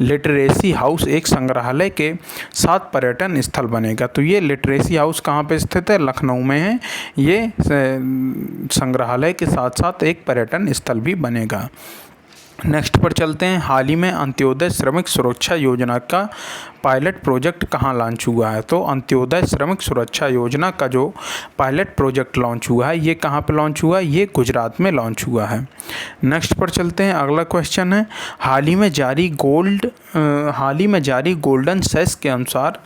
लिटरेसी हाउस एक संग्रहालय के साथ पर्यटन स्थल बनेगा? तो ये लिटरेसी हाउस कहाँ पे स्थित है? लखनऊ में है। ये संग्रहालय के साथ साथ एक पर्यटन स्थल भी बनेगा। नेक्स्ट पर चलते हैं। हाल ही में अंत्योदय श्रमिक सुरक्षा योजना का पायलट प्रोजेक्ट कहाँ लॉन्च हुआ है? तो अंत्योदय श्रमिक सुरक्षा योजना का जो पायलट प्रोजेक्ट लॉन्च हुआ है ये कहाँ पे लॉन्च हुआ है? ये गुजरात में लॉन्च हुआ है। नेक्स्ट पर चलते हैं। अगला क्वेश्चन है हाल ही में जारी गोल्डन सेस के अनुसार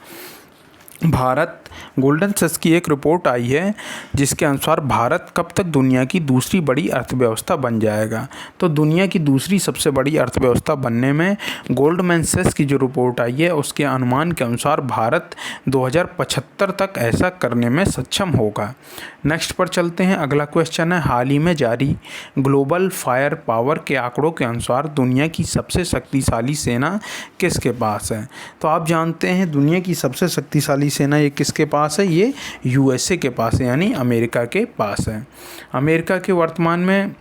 भारत गोल्डन सच की एक रिपोर्ट आई है जिसके अनुसार भारत कब तक दुनिया की दूसरी बड़ी अर्थव्यवस्था बन जाएगा। तो दुनिया की दूसरी सबसे बड़ी अर्थव्यवस्था बनने में गोल्डमैन सैक्स की जो रिपोर्ट आई है उसके अनुमान के अनुसार भारत 2075 तक ऐसा करने में सक्षम होगा। नेक्स्ट पर चलते हैं। अगला क्वेश्चन है, हाल ही में जारी ग्लोबल फायर पावर के आंकड़ों के अनुसार दुनिया की सबसे शक्तिशाली सेना किसके पास है। तो आप जानते हैं दुनिया की सबसे शक्तिशाली सेना ये किसके पास है, ये यूएसए के पास है, यानी अमेरिका के पास है। अमेरिका के वर्तमान में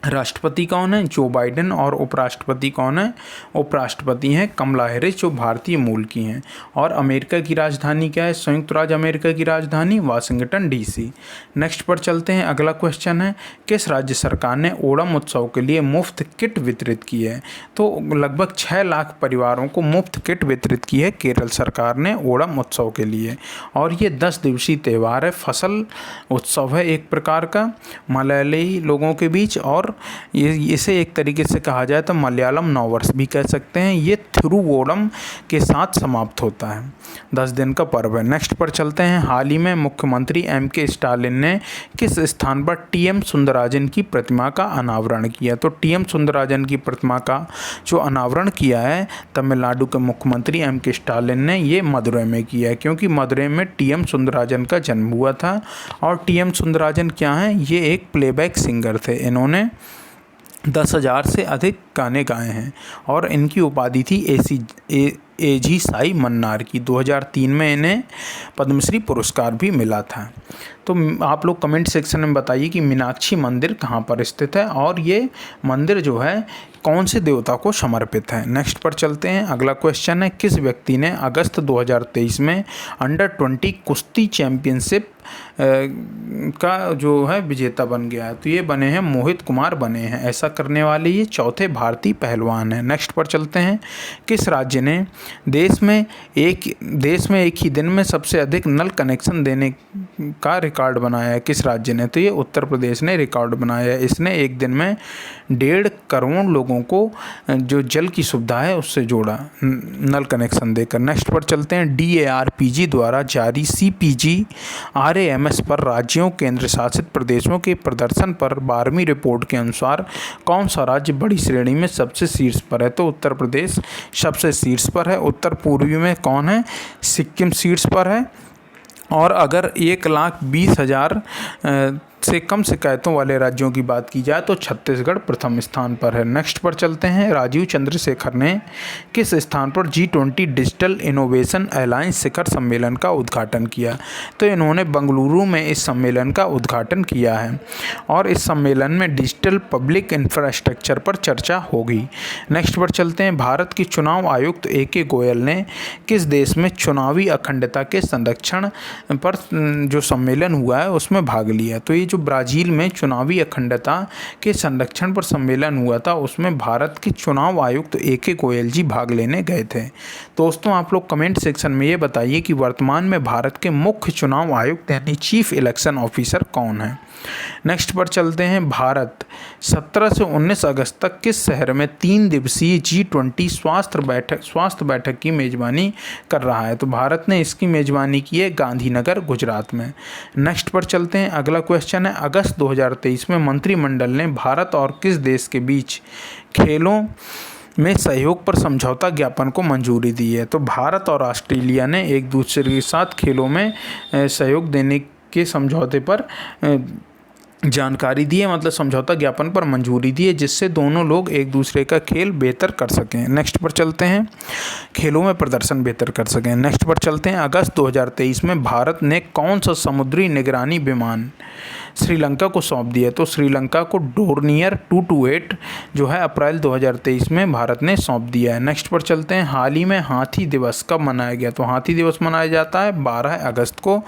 राष्ट्रपति कौन है, जो बाइडेन, और उपराष्ट्रपति कौन है, उपराष्ट्रपति हैं कमला हैरिस जो भारतीय मूल की हैं। और अमेरिका की राजधानी क्या है, संयुक्त राज्य अमेरिका की राजधानी वाशिंगटन डीसी। नेक्स्ट पर चलते हैं। अगला क्वेश्चन है, किस राज्य सरकार ने ओणम उत्सव के लिए मुफ्त किट वितरित की है। तो लगभग 6 लाख परिवारों को मुफ्त किट वितरित की है केरल सरकार ने ओणम उत्सव के लिए। और ये 10 दिवसीय त्यौहार है, फसल उत्सव है एक प्रकार का मलयाली लोगों के बीच, और ये इसे एक तरीके से कहा जाए तो मलयालम नववर्ष भी कह सकते हैं। ये थिरुवोणम के साथ समाप्त होता है, 10 दिन का पर्व है। नेक्स्ट पर चलते हैं। हाल ही में मुख्यमंत्री एम.के. स्टालिन ने किस स्थान पर टी.एम. सुंदरराजन की प्रतिमा का अनावरण किया। तो टी.एम. सुंदरराजन की प्रतिमा का जो अनावरण किया है तमिलनाडु के मुख्यमंत्री एम.के. स्टालिन ने, ये मदुरै में किया है, क्योंकि मदुरै में टी.एम. सुंदरराजन का जन्म हुआ था। और टी.एम. सुंदरराजन क्या हैं, ये एक प्लेबैक सिंगर थे। इन्होंने 10,000 से अधिक गाने गाए हैं और इनकी उपाधि थी एजी साई मन्नार की। 2003 में इन्हें पद्मश्री पुरस्कार भी मिला था। तो आप लोग कमेंट सेक्शन में बताइए कि मीनाक्षी मंदिर कहाँ पर स्थित है और ये मंदिर जो है कौन से देवता को समर्पित है। नेक्स्ट पर चलते हैं। अगला क्वेश्चन है, किस व्यक्ति ने अगस्त 2023 में अंडर-20 कुश्ती चैंपियनशिप का जो है विजेता बन गया है। तो ये बने हैं मोहित कुमार बने हैं। ऐसा करने वाले ये चौथे भारतीय पहलवान हैं। नेक्स्ट पर चलते हैं। किस राज्य ने देश में एक ही दिन में सबसे अधिक नल कनेक्शन देने का रिकॉर्ड बनाया है। किस राज्य ने, तो ये उत्तर प्रदेश ने रिकॉर्ड बनाया है। इसने एक दिन में 1.5 करोड़ लोगों को जो जल की सुविधा है उससे जोड़ा नल कनेक्शन देकर। नेक्स्ट पर चलते हैं। DARPG द्वारा जारी CPG RAMS पर राज्यों केंद्र शासित प्रदेशों के प्रदर्शन पर 12वीं रिपोर्ट के अनुसार कौन सा राज्य बड़ी श्रेणी में सबसे शीर्ष पर है। तो उत्तर प्रदेश सबसे शीर्ष पर है। उत्तर पूर्वी में कौन है, सिक्किम शीर्ष पर है। और अगर 1,20,000 से कम शिकायतों वाले राज्यों की बात की जाए तो छत्तीसगढ़ प्रथम स्थान पर है। नेक्स्ट पर चलते हैं। राजीव चंद्रशेखर ने किस स्थान पर G20 डिजिटल इनोवेशन अलायंस शिखर सम्मेलन का उद्घाटन किया। तो इन्होंने बेंगलुरु में इस सम्मेलन का उद्घाटन किया है और इस सम्मेलन में डिजिटल पब्लिक इंफ्रास्ट्रक्चर पर चर्चा होगी। नेक्स्ट पर चलते हैं। भारत के चुनाव आयुक्त A.K. गोयल ने किस देश में चुनावी अखंडता के संरक्षण पर जो सम्मेलन हुआ है उसमें भाग लिया। तो ये जो ब्राज़ील में चुनावी अखंडता के संरक्षण पर सम्मेलन हुआ था उसमें भारत के चुनाव आयुक्त A.K. गोयल जी भाग लेने गए थे। दोस्तों आप लोग कमेंट सेक्शन में ये बताइए कि वर्तमान में भारत के मुख्य चुनाव आयुक्त यानी चीफ इलेक्शन ऑफिसर कौन है। नेक्स्ट पर चलते हैं। भारत 17 से 19 अगस्त तक किस शहर में 3 दिवसीय G20 स्वास्थ्य बैठक की मेजबानी कर रहा है। तो भारत ने इसकी मेजबानी की है गांधीनगर गुजरात में। नेक्स्ट पर चलते हैं। अगला क्वेश्चन है, अगस्त 2023 में मंत्रिमंडल ने भारत और किस देश के बीच खेलों में सहयोग पर समझौता ज्ञापन को मंजूरी दी है। तो भारत और ऑस्ट्रेलिया ने एक दूसरे के साथ खेलों में सहयोग देने के समझौते पर जानकारी दी है, मतलब समझौता ज्ञापन पर मंजूरी दी है, जिससे दोनों लोग एक दूसरे का खेल बेहतर कर सकें। नेक्स्ट पर चलते हैं। खेलों में प्रदर्शन बेहतर कर सकें। नेक्स्ट पर चलते हैं। अगस्त 2023 में भारत ने कौन सा समुद्री निगरानी विमान श्रीलंका को सौंप दिया। तो श्रीलंका को डोर्नियर 228 जो है अप्रैल 2023 में भारत ने सौंप दिया है। नेक्स्ट पर चलते हैं। हाल ही में हाथी दिवस कब मनाया गया। तो हाथी दिवस मनाया जाता है 12 अगस्त को,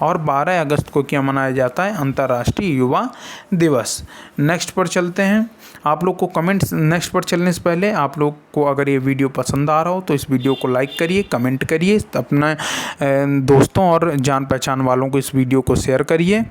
और 12 अगस्त को क्या मनाया जाता है, अंतर्राष्ट्रीय युवा दिवस। नेक्स्ट पर चलते हैं। आप लोग को कमेंट्स, नेक्स्ट पर चलने से पहले आप लोग को अगर ये वीडियो पसंद आ रहा हो तो इस वीडियो को लाइक करिए, कमेंट करिए, अपने दोस्तों और जान पहचान वालों को इस वीडियो को शेयर करिए।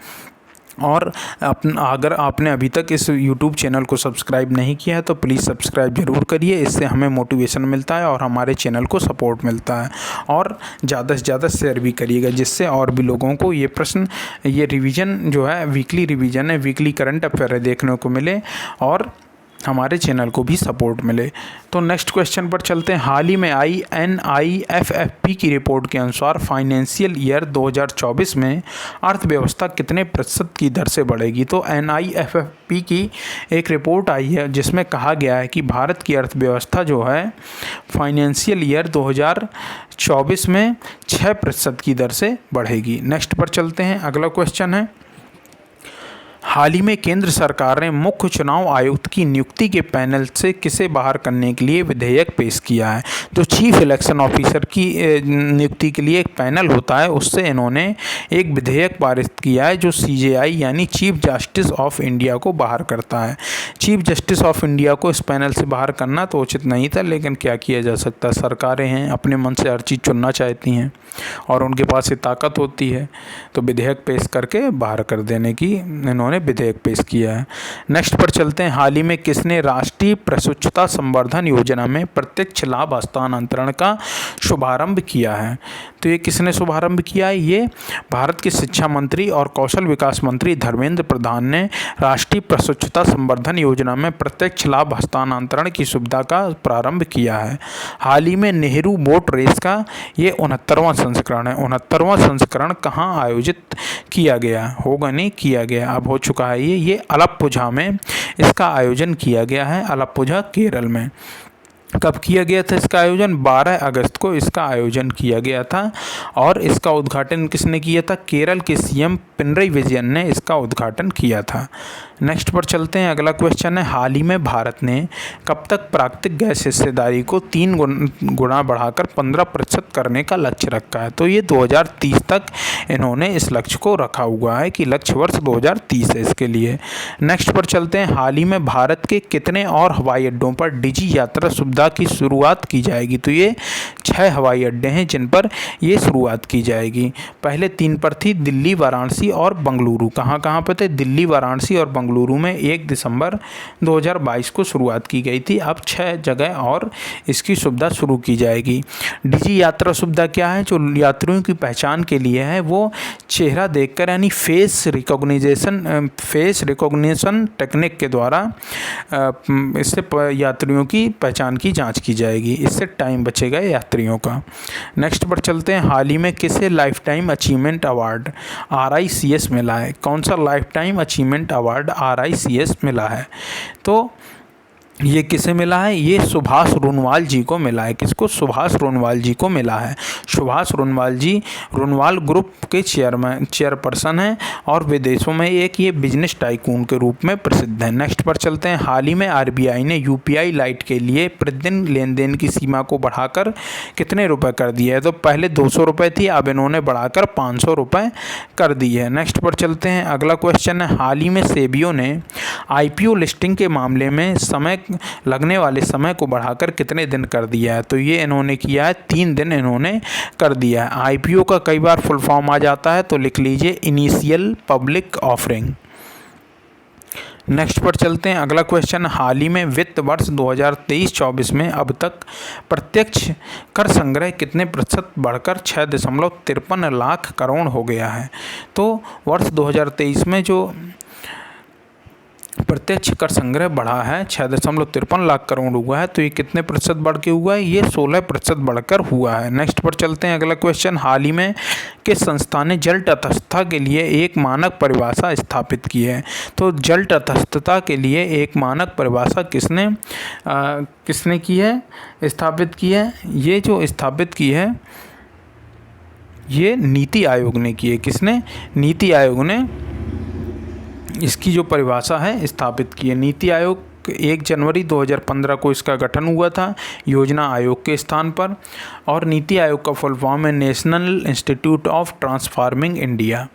और अगर आपने अभी तक इस यूट्यूब चैनल को सब्सक्राइब नहीं किया है तो प्लीज़ सब्सक्राइब ज़रूर करिए। इससे हमें मोटिवेशन मिलता है और हमारे चैनल को सपोर्ट मिलता है। और ज़्यादा से ज़्यादा शेयर भी करिएगा, जिससे और भी लोगों को ये प्रश्न, ये रिवीजन जो है, वीकली रिवीजन है, वीकली करंट अफेयर है, देखने को मिले और हमारे चैनल को भी सपोर्ट मिले। तो नेक्स्ट क्वेश्चन पर चलते हैं। हाल ही में आई NIFFP की रिपोर्ट के अनुसार फाइनेंशियल ईयर 2024 में अर्थव्यवस्था कितने प्रतिशत की दर से बढ़ेगी? तो NIFFP की एक रिपोर्ट आई है जिसमें कहा गया है कि भारत की अर्थव्यवस्था जो है फाइनेंशियल ईयर 2024 में 6% की दर से बढ़ेगी। नेक्स्ट पर चलते हैं। अगला क्वेश्चन है, हाल ही में केंद्र सरकार ने मुख्य चुनाव आयुक्त की नियुक्ति के पैनल से किसे बाहर करने के लिए विधेयक पेश किया है? तो चीफ इलेक्शन ऑफिसर की नियुक्ति के लिए एक पैनल होता है, उससे इन्होंने एक विधेयक पारित किया है जो CJI यानी चीफ जस्टिस ऑफ इंडिया को बाहर करता है। चीफ जस्टिस ऑफ इंडिया को इस पैनल से बाहर करना तो उचित नहीं था, लेकिन क्या किया जा सकता है, सरकारें हैं, अपने मन से हर चीज़ चुनना चाहती हैं और उनके पास ये ताकत होती है, तो विधेयक पेश करके बाहर कर देने की इन्होंने विधेयक पेश किया है। नेक्स्ट पर चलते हैं। हाल ही में किसने राष्ट्रीय प्रसूचता संवर्धन योजना में प्रत्यक्ष लाभ हस्तांतरण का शुभारंभ किया है? तो ये किसने शुभारंभ किया है? ये भारत के शिक्षा मंत्री और कौशल विकास मंत्री धर्मेंद्र प्रधान ने राष्ट्रीय प्रसूचता संवर्धन योजना में प्रत्यक्ष लाभ हस्तांतरण की सुविधा का प्रारंभ किया है। हाल ही में नेहरू बोट रेस का ये 69वां संस्करण है। 69वां संस्करण कहाँ आयोजित किया गया? होगा नहीं, किया गया, अब हो चुका है। ये अलप्पुझा में इसका आयोजन किया गया है, अलप्पुझा केरल में। कब किया गया था इसका आयोजन? 12 अगस्त को इसका आयोजन किया गया था और इसका उद्घाटन किसने किया था? केरल के CM पिनरई विजयन ने इसका उद्घाटन किया था। नेक्स्ट पर चलते हैं। अगला क्वेश्चन है, हाल ही में भारत ने कब तक प्राकृतिक गैस हिस्सेदारी को 3 गुना बढ़ाकर 15% करने का लक्ष्य रखा है? तो ये 2030 तक इन्होंने इस लक्ष्य को रखा हुआ है कि लक्ष्य वर्ष 2030 है इसके लिए। नेक्स्ट पर चलते हैं। हाल ही में भारत के कितने और हवाई अड्डों पर डिजी यात्रा सुविधा की शुरुआत की जाएगी? तो ये 6 हवाई अड्डे हैं जिन पर ये शुरुआत की जाएगी। पहले 3 पर थी, दिल्ली, वाराणसी और बंगलुरु। कहाँ कहाँ पर थे? दिल्ली, वाराणसी और बेंगलुरु में 1 दिसंबर 2022 को शुरुआत की गई थी। अब 6 जगह और इसकी सुविधा शुरू की जाएगी। डिजी यात्रा सुविधा क्या है? जो यात्रियों की पहचान के लिए है, वो चेहरा देखकर यानी फेस रिकॉग्निशन टेक्निक के द्वारा इससे यात्रियों की पहचान की जांच की जाएगी। इससे टाइम बचेगा यात्रियों का। नेक्स्ट पर चलते हैं। हाल ही में किसे life time achievement award RICS मिला है? कौन सा life time achievement award RICS मिला है? तो ये किसे मिला है? ये सुभाष रोनवाल जी को मिला है। किसको? सुभाष रोनवाल जी को मिला है। सुभाष रोनवाल जी रोनवाल ग्रुप के चेयरपर्सन हैं और विदेशों में एक ये बिजनेस टाइकून के रूप में प्रसिद्ध है। नेक्स्ट पर चलते हैं। हाल ही में RBI ने UPI लाइट के लिए प्रतिदिन लेन देन की सीमा को बढ़ाकर कितने रुपए कर दिया है? तो पहले 200 रुपये थी, अब इन्होंने बढ़ाकर 500 रुपये कर दी है। नेक्स्ट पर चलते हैं। अगला क्वेश्चन है, हाल ही में सेबियो ने IPO लिस्टिंग के मामले में लगने वाले समय को बढ़ाकर कितने दिन कर दिया है? तो ये इन्होंने किया है 3 दिन इन्होंने कर दिया है। IPO का कई बार फुल फॉर्म आ जाता है, तो लिख लीजिए इनिशियल पब्लिक ऑफरिंग। नेक्स्ट पर चलते हैं। अगला क्वेश्चन, हाल ही में वित्त वर्ष 2023-24 में अब तक प्रत्यक्ष कर संग्रह कितने प्रतिशत बढ़कर 6.53 लाख करोड़ हो गया है? तो वर्ष 2023 में जो प्रत्यक्ष कर संग्रह बढ़ा है 6.53 लाख करोड़ हुआ है, तो ये कितने प्रतिशत बढ़ के हुआ है? ये 16% बढ़कर हुआ है। नेक्स्ट पर चलते हैं। अगला क्वेश्चन, हाल ही में किस संस्था ने जल तटस्थता के लिए एक मानक परिभाषा स्थापित की है? तो जल तटस्थता के लिए एक मानक परिभाषा किसने की है, स्थापित की है? ये जो स्थापित की है ये नीति आयोग ने की है। किसने? नीति आयोग ने इसकी जो परिभाषा है स्थापित की है। नीति आयोग 1 जनवरी 2015 को इसका गठन हुआ था योजना आयोग के स्थान पर, और नीति आयोग का फुल फॉर्म है national institute of transforming India,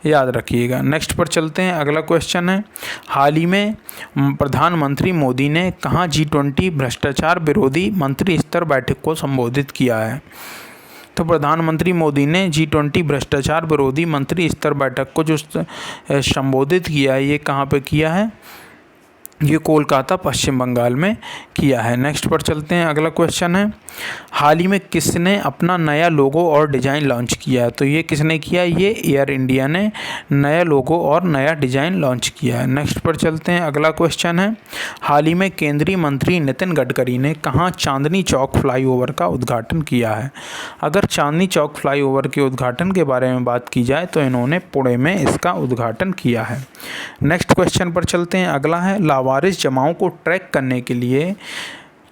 याद रखिएगा। नेक्स्ट पर चलते हैं। अगला क्वेश्चन है, हाल ही में प्रधानमंत्री मोदी ने कहाँ G20 भ्रष्टाचार विरोधी मंत्री स्तर बैठक को संबोधित किया है? तो प्रधानमंत्री मोदी ने G20 भ्रष्टाचार विरोधी मंत्री स्तर बैठक को जो संबोधित किया है, ये कहाँ पे किया है? ये कोलकाता पश्चिम बंगाल में किया है। नेक्स्ट पर चलते हैं। अगला क्वेश्चन है, हाल ही में किसने अपना नया लोगो और डिज़ाइन लॉन्च किया है? तो ये किसने किया? ये एयर इंडिया ने नया लोगो और नया डिज़ाइन लॉन्च किया है। नेक्स्ट पर चलते हैं। अगला क्वेश्चन है, हाल ही में केंद्रीय मंत्री नितिन गडकरी ने कहाँ चांदनी चौक फ्लाईओवर का उद्घाटन किया है? अगर चांदनी चौक फ्लाईओवर के उद्घाटन के बारे में बात की जाए तो इन्होंने पुणे में इसका उद्घाटन किया है। नेक्स्ट क्वेश्चन पर चलते हैं। अगला है, लावारिस जमाओं को ट्रैक करने के लिए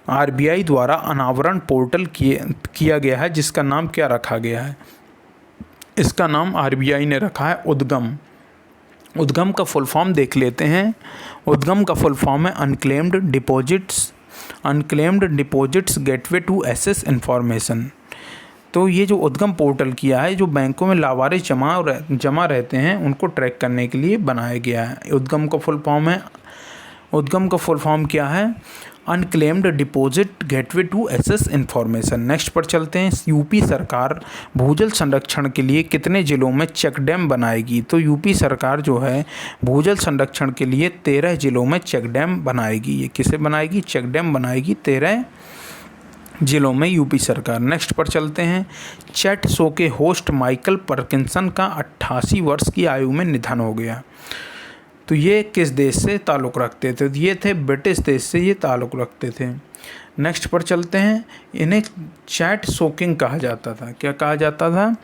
आरबीआई द्वारा अनावरण पोर्टल किया गया है, जिसका नाम क्या रखा गया है? इसका नाम आरबीआई ने रखा है उद्गम। उद्गम का फुल फॉर्म देख लेते हैं। उद्गम का फुल फॉर्म है unclaimed deposits gateway to access information. तो ये जो उद्गम पोर्टल किया है, जो बैंकों में लावारिस जमा रहते हैं उनको ट्रैक करने के लिए बनाया गया है। उद्गम का फुल फॉर्म क्या है? Unclaimed deposit gateway to access information. Next पर चलते हैं। यूपी सरकार भूजल संरक्षण के लिए कितने ज़िलों में चेक डैम बनाएगी? तो यूपी सरकार जो है भूजल संरक्षण के लिए 13 ज़िलों में चेक डैम बनाएगी। ये किसे बनाएगी? चेक डैम बनाएगी 13 ज़िलों में यूपी सरकार। नेक्स्ट पर चलते हैं। चैट शो के होस्ट माइकल पर्किंसन का 88 वर्ष की आयु में निधन हो गया। तो ये किस देश से ताल्लुक़ रखते थे? ये थे ब्रिटिश देश से ये ताल्लुक़ रखते थे। नेक्स्ट पर चलते हैं। इन्हें चैट शोकिंग कहा जाता था। क्या कहा जाता था?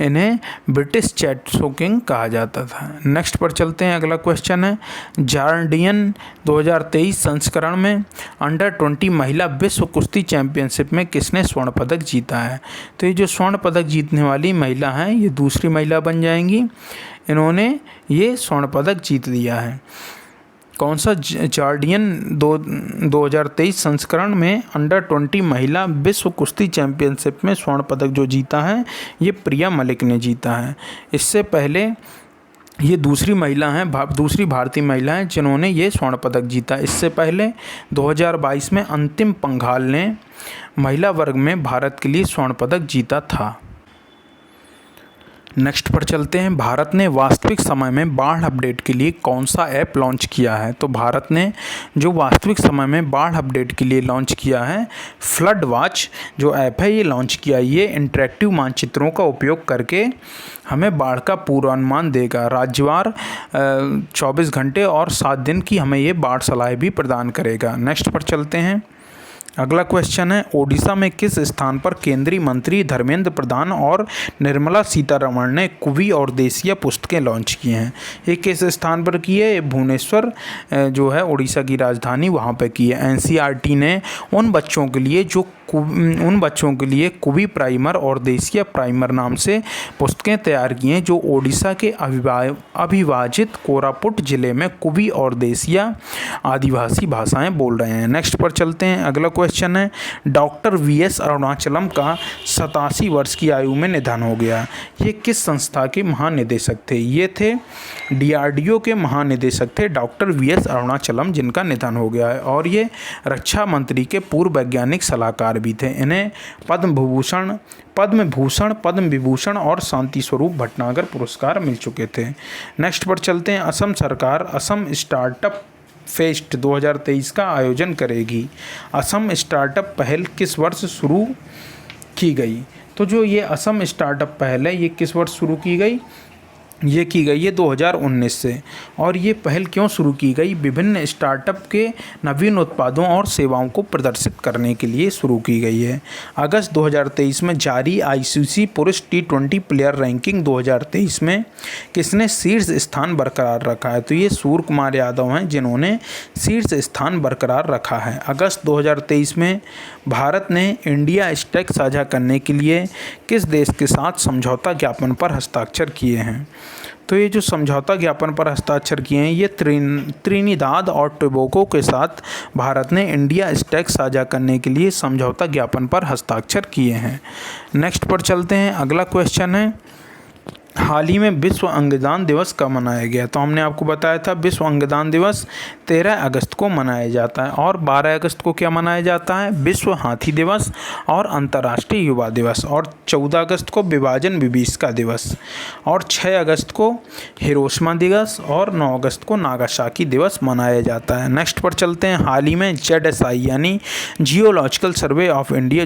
इन्हें ब्रिटिश चैट शोकिंग कहा जाता था। नेक्स्ट पर चलते हैं। अगला क्वेश्चन है, जार्डियन 2023 संस्करण में अंडर-20 महिला विश्व कुश्ती चैंपियनशिप में किसने स्वर्ण पदक जीता है? तो ये जो स्वर्ण पदक जीतने वाली महिला हैं, ये दूसरी महिला बन जाएंगी। इन्होंने ये स्वर्ण पदक जीत लिया है। कौन सा? जार्डियन 2023 संस्करण में अंडर-20 महिला विश्व कुश्ती चैंपियनशिप में स्वर्ण पदक जो जीता है, ये प्रिया मलिक ने जीता है। इससे पहले ये दूसरी भारतीय महिला हैं जिन्होंने ये स्वर्ण पदक जीता। इससे पहले 2022 में अंतिम पंघाल ने महिला वर्ग में भारत के लिए स्वर्ण पदक जीता था। नेक्स्ट पर चलते हैं। भारत ने वास्तविक समय में बाढ़ अपडेट के लिए कौन सा ऐप लॉन्च किया है? तो भारत ने जो वास्तविक समय में बाढ़ अपडेट के लिए लॉन्च किया है, फ्लड वॉच जो ऐप है ये लॉन्च किया। ये इंटरेक्टिव मानचित्रों का उपयोग करके हमें बाढ़ का पूर्वानुमान देगा। राज्यवार 24 घंटे और 7 दिन की हमें ये बाढ़ सलाह भी प्रदान करेगा। नेक्स्ट पर चलते हैं। अगला क्वेश्चन है, ओडिशा में किस स्थान पर केंद्रीय मंत्री धर्मेंद्र प्रधान और निर्मला सीतारमण ने कुवी और देसिया पुस्तकें लॉन्च की हैं? ये किस स्थान पर की है? भुवनेश्वर जो है ओडिशा की राजधानी, वहाँ पे की है। एनसीईआरटी ने उन बच्चों के लिए कुवी प्राइमर और देसिया प्राइमर नाम से पुस्तकें तैयार की हैं जो ओडिशा के अविभाजित कोरापुट जिले में कुवी और देसिया आदिवासी भाषाएं बोल रहे हैं। नेक्स्ट पर चलते हैं। अगला क्वेश्चन है, डॉक्टर वीएस अरुणाचलम का 87 वर्ष की आयु में निधन हो गया। ये किस संस्था के महानिदेशक थे? ये थे डीआरडीओ के महानिदेशक थे डॉक्टर वीएस अरुणाचलम, जिनका निधन हो गया है। और ये रक्षा मंत्री के पूर्व वैज्ञानिक सलाहकार भी थे। इन्हें पद्म भूषण, पद्म विभूषण और शांति स्वरूप भटनागर पुरस्कार मिल चुके थे। नेक्स्ट पर चलते हैं। असम सरकार असम स्टार्टअप फेस्ट 2023 का आयोजन करेगी। असम स्टार्टअप पहल किस वर्ष शुरू की गई? तो जो ये असम स्टार्टअप पहल है, ये किस वर्ष शुरू की गई? ये की गई है 2019 से। और ये पहल क्यों शुरू की गई? विभिन्न स्टार्टअप के नवीन उत्पादों और सेवाओं को प्रदर्शित करने के लिए शुरू की गई है। अगस्त 2023 में जारी आईसीसी पुरुष T20 प्लेयर रैंकिंग 2023 में किसने शीर्ष स्थान बरकरार रखा है? तो ये सूर्य कुमार यादव हैं जिन्होंने शीर्ष स्थान बरकरार रखा है। अगस्त 2023 में भारत ने इंडिया स्टैक साझा करने के लिए किस देश के साथ समझौता ज्ञापन पर हस्ताक्षर किए हैं? तो ये जो समझौता ज्ञापन पर हस्ताक्षर किए हैं, ये त्रिनिदाद और टोबैगो के साथ भारत ने इंडिया स्टैक साझा करने के लिए समझौता ज्ञापन पर हस्ताक्षर किए हैं। नेक्स्ट पर चलते हैं। अगला क्वेश्चन है, हाल ही में विश्व अंगदान दिवस कब मनाया गया? तो हमने आपको बताया था विश्व अंगदान दिवस 13 अगस्त को मनाया जाता है। और 12 अगस्त को क्या मनाया जाता है? विश्व हाथी दिवस और अंतर्राष्ट्रीय युवा दिवस। और 14 अगस्त को विभाजन विभीषिका दिवस। और 6 अगस्त को हिरोशिमा दिवस और 9 अगस्त को नागासाकी दिवस मनाया जाता है। नेक्स्ट पर चलते हैं। हाल ही में ZSI यानी geological survey of India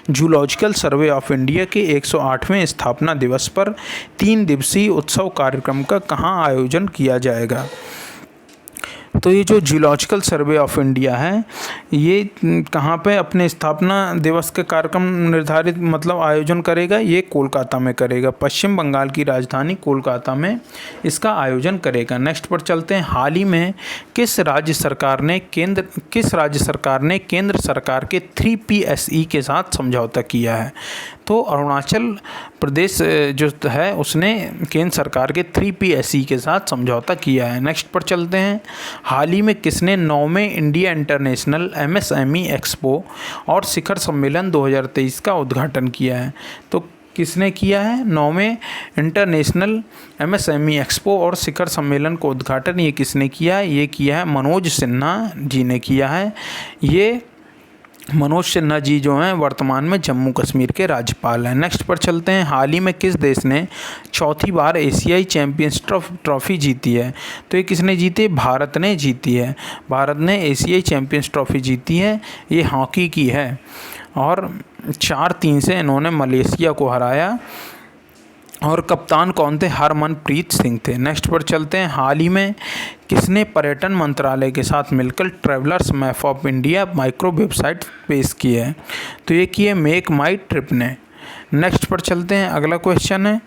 zoological survey of India के 108वें स्थापना दिवस पर 3 दिवसीय उत्सव कार्यक्रम का कहाँ आयोजन किया जाएगा? तो ये जो जियोलॉजिकल सर्वे ऑफ इंडिया है ये कहाँ पे अपने स्थापना दिवस के कार्यक्रम निर्धारित आयोजन करेगा? ये कोलकाता में करेगा। पश्चिम बंगाल की राजधानी कोलकाता में इसका आयोजन करेगा। नेक्स्ट पर चलते हैं। हाल ही में किस राज्य सरकार ने केंद्र सरकार के 3PSE के साथ समझौता किया है? तो अरुणाचल प्रदेश जो है उसने केंद्र सरकार के 3PSE के साथ समझौता किया है। नेक्स्ट पर चलते हैं। हाल ही में किसने 9वें इंडिया इंटरनेशनल MSME एक्सपो और शिखर सम्मेलन 2023 का उद्घाटन किया है? तो किसने किया है 9वें इंटरनेशनल MSME एक्सपो और शिखर सम्मेलन को उद्घाटन? ये किसने किया है? ये किया है मनोज सिन्हा जी ने किया है। ये मनोज सिन्हा जी जो हैं वर्तमान में जम्मू कश्मीर के राज्यपाल हैं। नेक्स्ट पर चलते हैं। हाल ही में किस देश ने चौथी बार एशियाई चैंपियंस ट्रॉफी जीती है? तो ये किसने जीती? भारत ने जीती है। भारत ने एशियाई चैंपियंस ट्रॉफी जीती है। ये हॉकी की है और 4-3 से इन्होंने मलेशिया को हराया। और कप्तान कौन थे? हरमनप्रीत सिंह थे। नेक्स्ट पर चलते हैं। हाल ही में किसने पर्यटन मंत्रालय के साथ मिलकर travellers map of India micro website पेश की है? तो ये की है मेक माई ट्रिप ने। नेक्स्ट पर चलते हैं। अगला क्वेश्चन है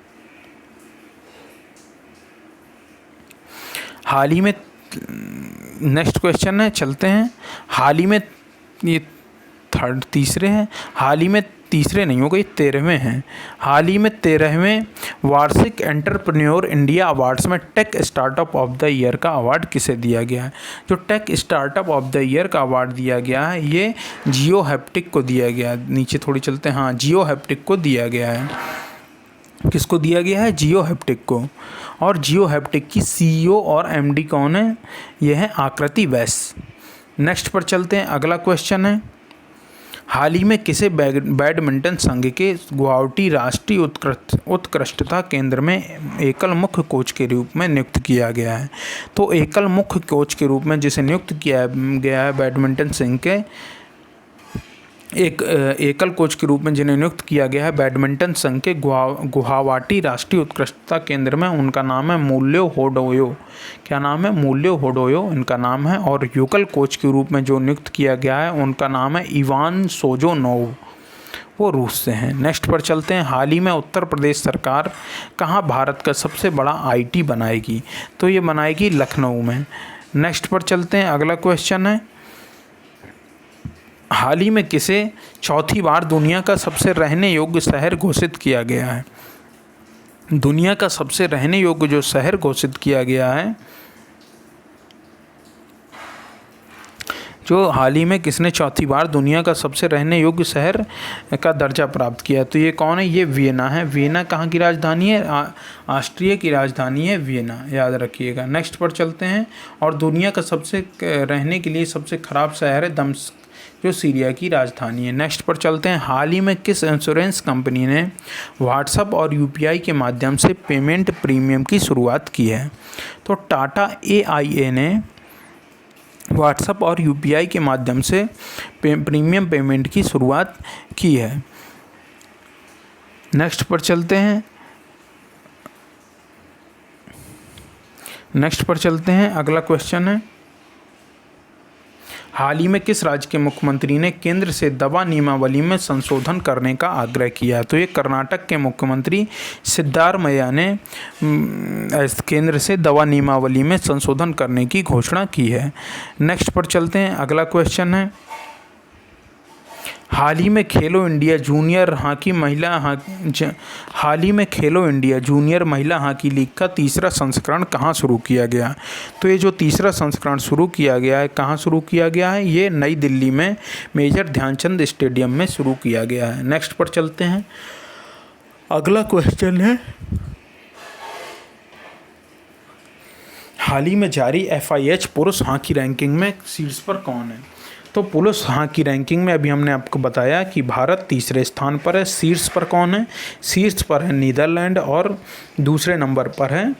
हाल ही में नेक्स्ट क्वेश्चन है चलते हैं। हाल ही में ये तीसरे हैं। हाल ही में तीसरे नहीं हो गए 13वें हैं। हाल ही में 13वें वार्षिक एंटरप्रेन्योर इंडिया अवार्ड्स में tech startup of the year का अवार्ड किसे दिया गया है? जो tech startup of the year का अवार्ड दिया गया है ये जियो हैप्टिक को दिया गया है। नीचे थोड़ी चलते हैं। हाँ, जियो हैप्टिक को दिया गया है। किसको दिया गया है? जियो हैप्टिक को। और जियो हैप्टिक की CEO और MD कौन है? ये है आकृति वैस। नेक्स्ट पर चलते हैं। अगला क्वेश्चन है हाल ही में किसे बैडमिंटन संघ के गुवाहाटी राष्ट्रीय उत्कृष्टता केंद्र में एकल मुख्य कोच के रूप में नियुक्त किया गया है? तो एकल मुख्य कोच के रूप में जिसे नियुक्त किया गया है बैडमिंटन संघ के एकल कोच के रूप में जिन्हें नियुक्त किया गया है बैडमिंटन संघ के गुवाहाटी राष्ट्रीय उत्कृष्टता केंद्र में, उनका नाम है मूल्यो होडोयो। क्या नाम है? मूल्यो होडोयो इनका नाम है। और युगल कोच के रूप में जो नियुक्त किया गया है उनका नाम है इवान सोजोनोव, वो रूस से हैं। नेक्स्ट पर चलते हैं। हाल ही में उत्तर प्रदेश सरकार कहाँ भारत का सबसे बड़ा IT बनाएगी? तो ये बनाएगी लखनऊ में। नेक्स्ट पर चलते हैं। अगला क्वेश्चन है हाल ही में किसे चौथी बार दुनिया का सबसे रहने योग्य शहर घोषित किया गया है? दुनिया का सबसे रहने योग्य जो शहर घोषित किया गया है, जो हाल ही में किसने चौथी बार दुनिया का सबसे रहने योग्य शहर का दर्जा प्राप्त किया? तो ये कौन है? ये वियना है। वियना कहाँ की राजधानी है? ऑस्ट्रिया की राजधानी है वियना, याद रखिएगा। नेक्स्ट पर चलते हैं। और दुनिया का सबसे रहने के लिए सबसे ख़राब शहर है दमिश्क, जो सीरिया की राजधानी है। नेक्स्ट पर चलते हैं। हाल ही में किस इंश्योरेंस कंपनी ने व्हाट्सएप और UPI के माध्यम से पेमेंट प्रीमियम की शुरुआत की है? तो टाटा AIA ने व्हाट्सएप और UPI के माध्यम से प्रीमियम पेमेंट की शुरुआत की है। नेक्स्ट पर चलते हैं। अगला क्वेश्चन है हाल ही में किस राज्य के मुख्यमंत्री ने केंद्र से दवा नियमावली में संशोधन करने का आग्रह किया? तो ये कर्नाटक के मुख्यमंत्री सिद्धारमैया ने केंद्र से दवा नियमावली में संशोधन करने की घोषणा की है। नेक्स्ट पर चलते हैं। अगला क्वेश्चन है हाल ही में खेलो इंडिया जूनियर महिला हॉकी लीग का तीसरा संस्करण कहाँ शुरू किया गया? तो ये जो तीसरा संस्करण शुरू किया गया है कहाँ शुरू किया गया है? ये नई दिल्ली में मेजर ध्यानचंद स्टेडियम में शुरू किया गया है। नेक्स्ट पर चलते हैं। अगला क्वेश्चन है, हाल ही में जारी FIH पुरुष हॉकी रैंकिंग में शीर्ष पर कौन है? तो पुरुष हॉकी रैंकिंग में अभी हमने आपको बताया कि भारत तीसरे स्थान पर है। शीर्ष पर कौन है? शीर्ष पर है नीदरलैंड और दूसरे नंबर पर है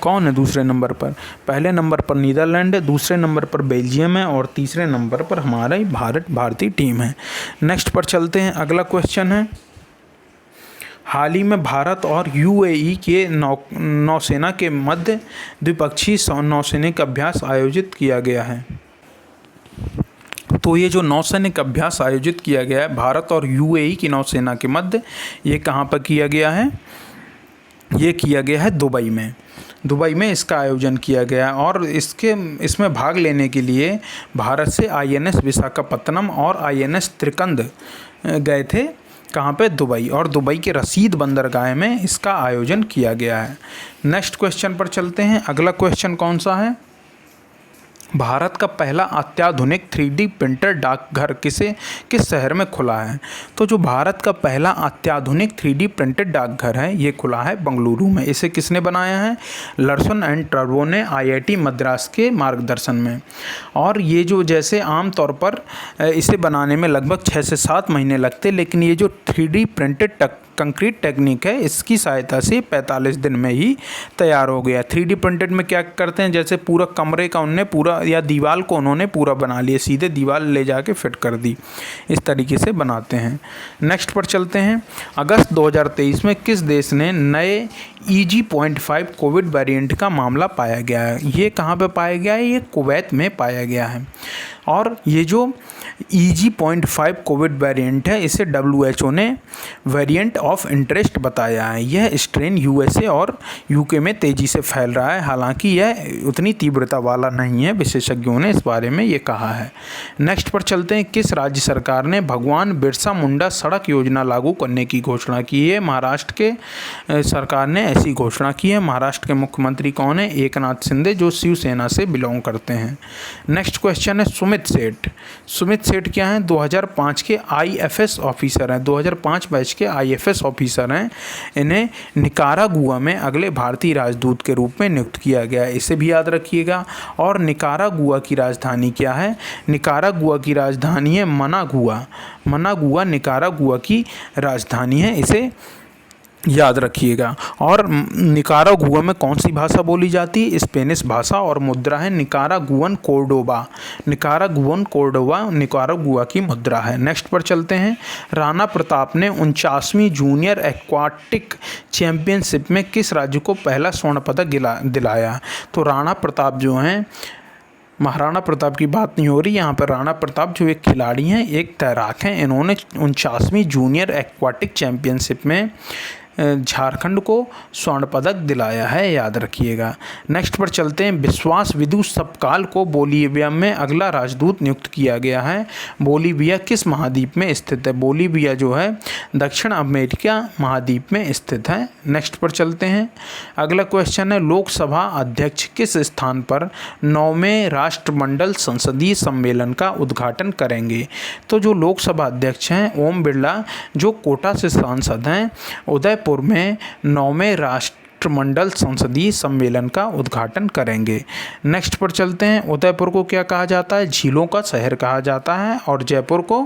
कौन है? दूसरे नंबर पर, पहले नंबर पर नीदरलैंड है, दूसरे नंबर पर बेल्जियम है और तीसरे नंबर पर हमारा ही भारतीय टीम है। नेक्स्ट पर चलते हैं। अगला क्वेश्चन है, हाल ही में भारत और UAE के नौसेना के मध्य द्विपक्षीय नौसैनिक अभ्यास आयोजित किया गया है। तो ये जो नौसैनिक अभ्यास आयोजित किया गया है भारत और UAE की नौसेना के मध्य, ये कहाँ पर किया गया है? ये किया गया है दुबई में। दुबई में इसका आयोजन किया गया और इसमें भाग लेने के लिए भारत से INS विशाखापत्तनम और INS त्रिकंद गए थे। कहाँ पे? दुबई। और दुबई के रसीद बंदरगाह में इसका आयोजन किया गया है। नेक्स्ट क्वेश्चन पर चलते हैं। अगला क्वेश्चन कौन सा है? भारत का पहला अत्याधुनिक 3D प्रिंटर डाकघर किस शहर में खुला है? तो जो भारत का पहला अत्याधुनिक 3D प्रिंटेड डाकघर है ये खुला है बंगलुरु में। इसे किसने बनाया है? लर्सन एंड टर्बो ने IIT मद्रास के मार्गदर्शन में। और ये जो जैसे आम तौर पर इसे बनाने में लगभग 6 से 7 महीने लगते, लेकिन ये जो 3D प्रिंटेड कंक्रीट टेक्निक है इसकी सहायता से 45 दिन में ही तैयार हो गया। 3D प्रिंटेड में क्या करते हैं, जैसे पूरा कमरे का उन्होंने पूरा या दीवार को उन्होंने पूरा बना लिया, सीधे दीवार ले जाके फिट कर दी, इस तरीके से बनाते हैं। नेक्स्ट पर चलते हैं। अगस्त 2023 में किस देश ने नए EG.5 कोविड वेरिएंट का मामला पाया गया है? ये कहाँ पे पाया गया है? ये कुवैत में पाया गया है। और ये जो EG.5 कोविड वेरिएंट है इसे WHO ने वेरिएंट ऑफ इंटरेस्ट बताया है। यह स्ट्रेन USA और UK में तेज़ी से फैल रहा है, हालांकि यह उतनी तीव्रता वाला नहीं है, विशेषज्ञों ने इस बारे में ये कहा है। नेक्स्ट पर चलते हैं। किस राज्य सरकार ने भगवान बिरसा मुंडा सड़क योजना लागू करने की घोषणा की है? महाराष्ट्र के सरकार ने ऐसी घोषणा की है। महाराष्ट्र के मुख्यमंत्री कौन है? एकनाथ शिंदे, जो शिवसेना से बिलोंग करते हैं। नेक्स्ट क्वेश्चन है सुमित सेठ। सुमित सेठ क्या हैं? 2005 के IFS ऑफिसर हैं, 2005 बैच के IFS ऑफिसर हैं। इन्हें निकारागुआ में अगले भारतीय राजदूत के रूप में नियुक्त किया गया है, इसे भी याद रखिएगा। और निकारागुआ की राजधानी क्या है? निकारागुआ की राजधानी है मनागुआ। मनागुआ निकारागुआ की राजधानी है, इसे याद रखिएगा। और निकारागुआ में कौन सी भाषा बोली जाती है? स्पेनिश भाषा। और मुद्रा है निकारागुअन कोर्डोबा। निकारागुअन कोर्डोबा निकारागुआ की मुद्रा है। नेक्स्ट पर चलते हैं। राणा प्रताप ने 49वीं जूनियर एक्वाटिक चैंपियनशिप में किस राज्य को पहला स्वर्ण पदक दिलाया? तो राणा प्रताप जो हैं, महाराणा प्रताप की बात नहीं हो रही यहाँ पर। राणा प्रताप जो एक खिलाड़ी हैं, एक तैराक हैं, इन्होंने 49वीं जूनियर एक्वाटिक चैंपियनशिप में झारखंड को स्वर्ण पदक दिलाया है, याद रखिएगा। नेक्स्ट पर चलते हैं। विश्वास विदु सबकाल को बोलीविया में अगला राजदूत नियुक्त किया गया है। बोलीविया किस महाद्वीप में स्थित है? बोलीविया जो है दक्षिण अमेरिका महाद्वीप में स्थित है। नेक्स्ट पर चलते हैं। अगला क्वेश्चन है, लोकसभा अध्यक्ष किस स्थान पर 9वें राष्ट्रमंडल संसदीय सम्मेलन का उद्घाटन करेंगे? तो जो लोकसभा अध्यक्ष हैं ओम बिरला, जो कोटा से सांसद हैं, उदयपुर में 9वें राष्ट्रमंडल संसदीय सम्मेलन का उद्घाटन करेंगे। नेक्स्ट पर चलते हैं। उदयपुर को क्या कहा जाता है? झीलों का शहर कहा जाता है। और जयपुर को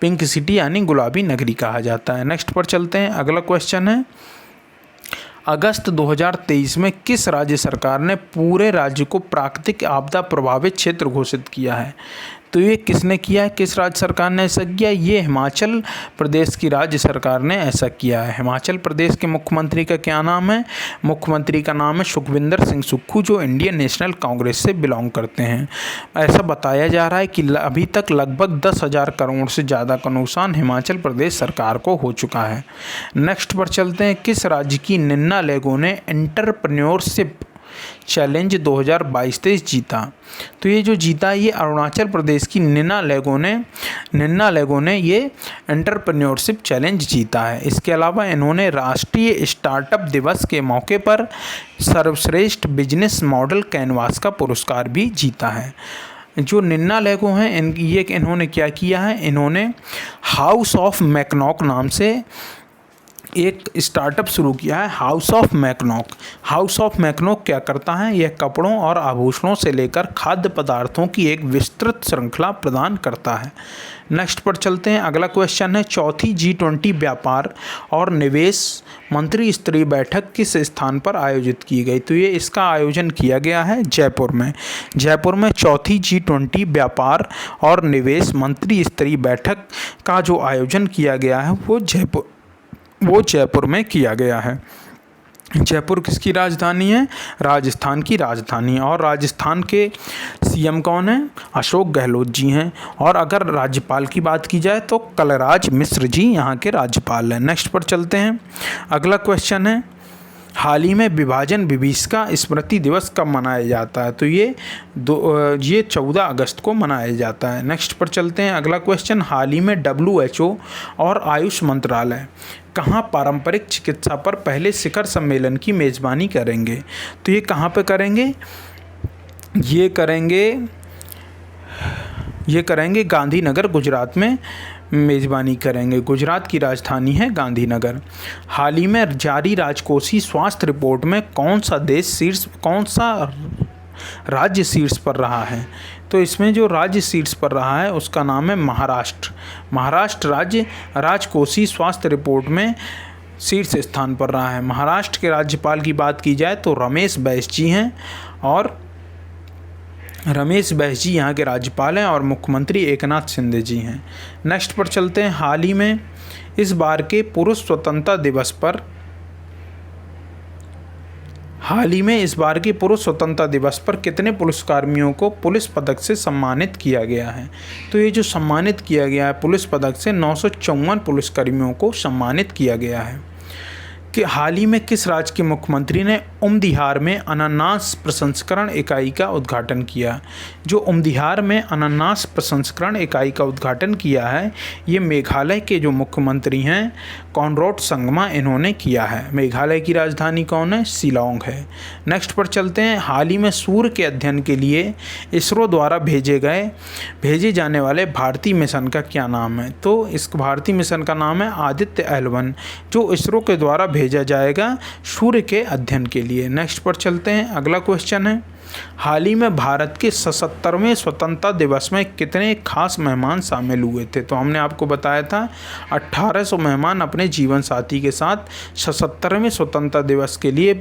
पिंक सिटी यानी गुलाबी नगरी कहा जाता है। नेक्स्ट पर चलते हैं। अगला क्वेश्चन है, अगस्त 2023 में किस राज्य सरकार ने पूरे राज्य को प्राकृतिक आपदा प्रभावित क्षेत्र घोषित किया है? तो ये किसने किया है? किस राज्य सरकार ने ऐसा किया? ये हिमाचल प्रदेश की राज्य सरकार ने ऐसा किया है। हिमाचल प्रदेश के मुख्यमंत्री का क्या नाम है? मुख्यमंत्री का नाम है सुखविंदर सिंह सुक्खू, जो इंडियन नेशनल कांग्रेस से बिलोंग करते हैं। ऐसा बताया जा रहा है कि अभी तक लगभग 10,000 करोड़ से ज़्यादा का नुकसान हिमाचल प्रदेश सरकार को हो चुका है। नेक्स्ट पर चलते हैं। किस राज्य की निन्ना लेगो ने एंटरप्रेन्योरशिप चैलेंज 2022-23 जीता? तो ये जो जीता ये अरुणाचल प्रदेश की निन्ना लेगो ने ये एंटरप्रेन्योरशिप चैलेंज जीता है। इसके अलावा इन्होंने राष्ट्रीय स्टार्टअप दिवस के मौके पर सर्वश्रेष्ठ बिजनेस मॉडल कैनवास का पुरस्कार भी जीता है। जो निन्ना लेगो हैं इन्होंने क्या किया है? इन्होंने हाउस ऑफ मैकनॉक नाम से एक स्टार्टअप शुरू किया है, हाउस ऑफ मैकनॉक। हाउस ऑफ मैकनॉक क्या करता है? यह कपड़ों और आभूषणों से लेकर खाद्य पदार्थों की एक विस्तृत श्रृंखला प्रदान करता है। नेक्स्ट पर चलते हैं। अगला क्वेश्चन है, चौथी G20 व्यापार और निवेश मंत्री स्तरीय बैठक किस स्थान पर आयोजित की गई? तो ये इसका आयोजन किया गया है जयपुर में। जयपुर में चौथी G20 व्यापार और निवेश मंत्री स्तरीय बैठक का जो आयोजन किया गया है वो जयपुर में किया गया है। जयपुर किसकी राजधानी है? राजस्थान की राजधानी। और राजस्थान के सीएम कौन है? अशोक गहलोत जी हैं। और अगर राज्यपाल की बात की जाए तो कलराज मिश्र जी यहाँ के राज्यपाल हैं। नेक्स्ट पर चलते हैं। अगला क्वेश्चन है, हाल ही में विभाजन विभीषिका स्मृति दिवस कब मनाया जाता है? तो ये 14 अगस्त को मनाया जाता है। नेक्स्ट पर चलते हैं। अगला क्वेश्चन, हाल ही में WHO और आयुष मंत्रालय कहाँ पारंपरिक चिकित्सा पर पहले शिखर सम्मेलन की मेज़बानी करेंगे? तो ये कहाँ पे करेंगे? ये करेंगे गांधीनगर, गुजरात में मेज़बानी करेंगे। गुजरात की राजधानी है गांधीनगर। हाल ही में जारी राजकोषीय स्वास्थ्य रिपोर्ट में कौन सा राज्य शीर्ष पर रहा है? तो इसमें जो राज्य शीर्ष पर रहा है उसका नाम है महाराष्ट्र। महाराष्ट्र राज्य राजकोषीय स्वास्थ्य रिपोर्ट में शीर्ष स्थान पर रहा है। महाराष्ट्र के राज्यपाल की बात की जाए तो रमेश बैस जी हैं, और रमेश बैस जी यहाँ के राज्यपाल हैं, और मुख्यमंत्री एकनाथ शिंदे जी हैं। नेक्स्ट पर चलते हैं। हाल ही में इस बार के पुरुष स्वतंत्रता दिवस पर कितने पुलिसकर्मियों को पुलिस पदक से सम्मानित किया गया है? तो ये जो सम्मानित किया गया है पुलिस पदक से 954 पुलिसकर्मियों को सम्मानित किया गया है। कि हाल ही में किस राज्य के मुख्यमंत्री ने उमदिहार में अनानास प्रसंस्करण इकाई का उद्घाटन किया? जो उमदिहार में अनानास प्रसंस्करण इकाई का उद्घाटन किया है ये मेघालय के जो मुख्यमंत्री हैं कॉनराड संगमा, इन्होंने किया है। मेघालय की राजधानी कौन है? शिलांग है। नेक्स्ट पर चलते हैं। हाल ही में सूर्य के अध्ययन के लिए इसरो द्वारा भेजे जाने वाले भारतीय मिशन का क्या नाम है? तो इस भारतीय मिशन का नाम है आदित्य L1, जो इसरो के द्वारा भेजा जाएगा सूर्य के अध्ययन के लिए। नेक्स्ट पर चलते हैं। अगला क्वेश्चन है, हाल ही में भारत के 77वें स्वतंत्रता दिवस में कितने खास मेहमान शामिल हुए थे? तो हमने आपको बताया था 1800 मेहमान अपने जीवन साथी के साथ 77वें स्वतंत्रता दिवस के लिए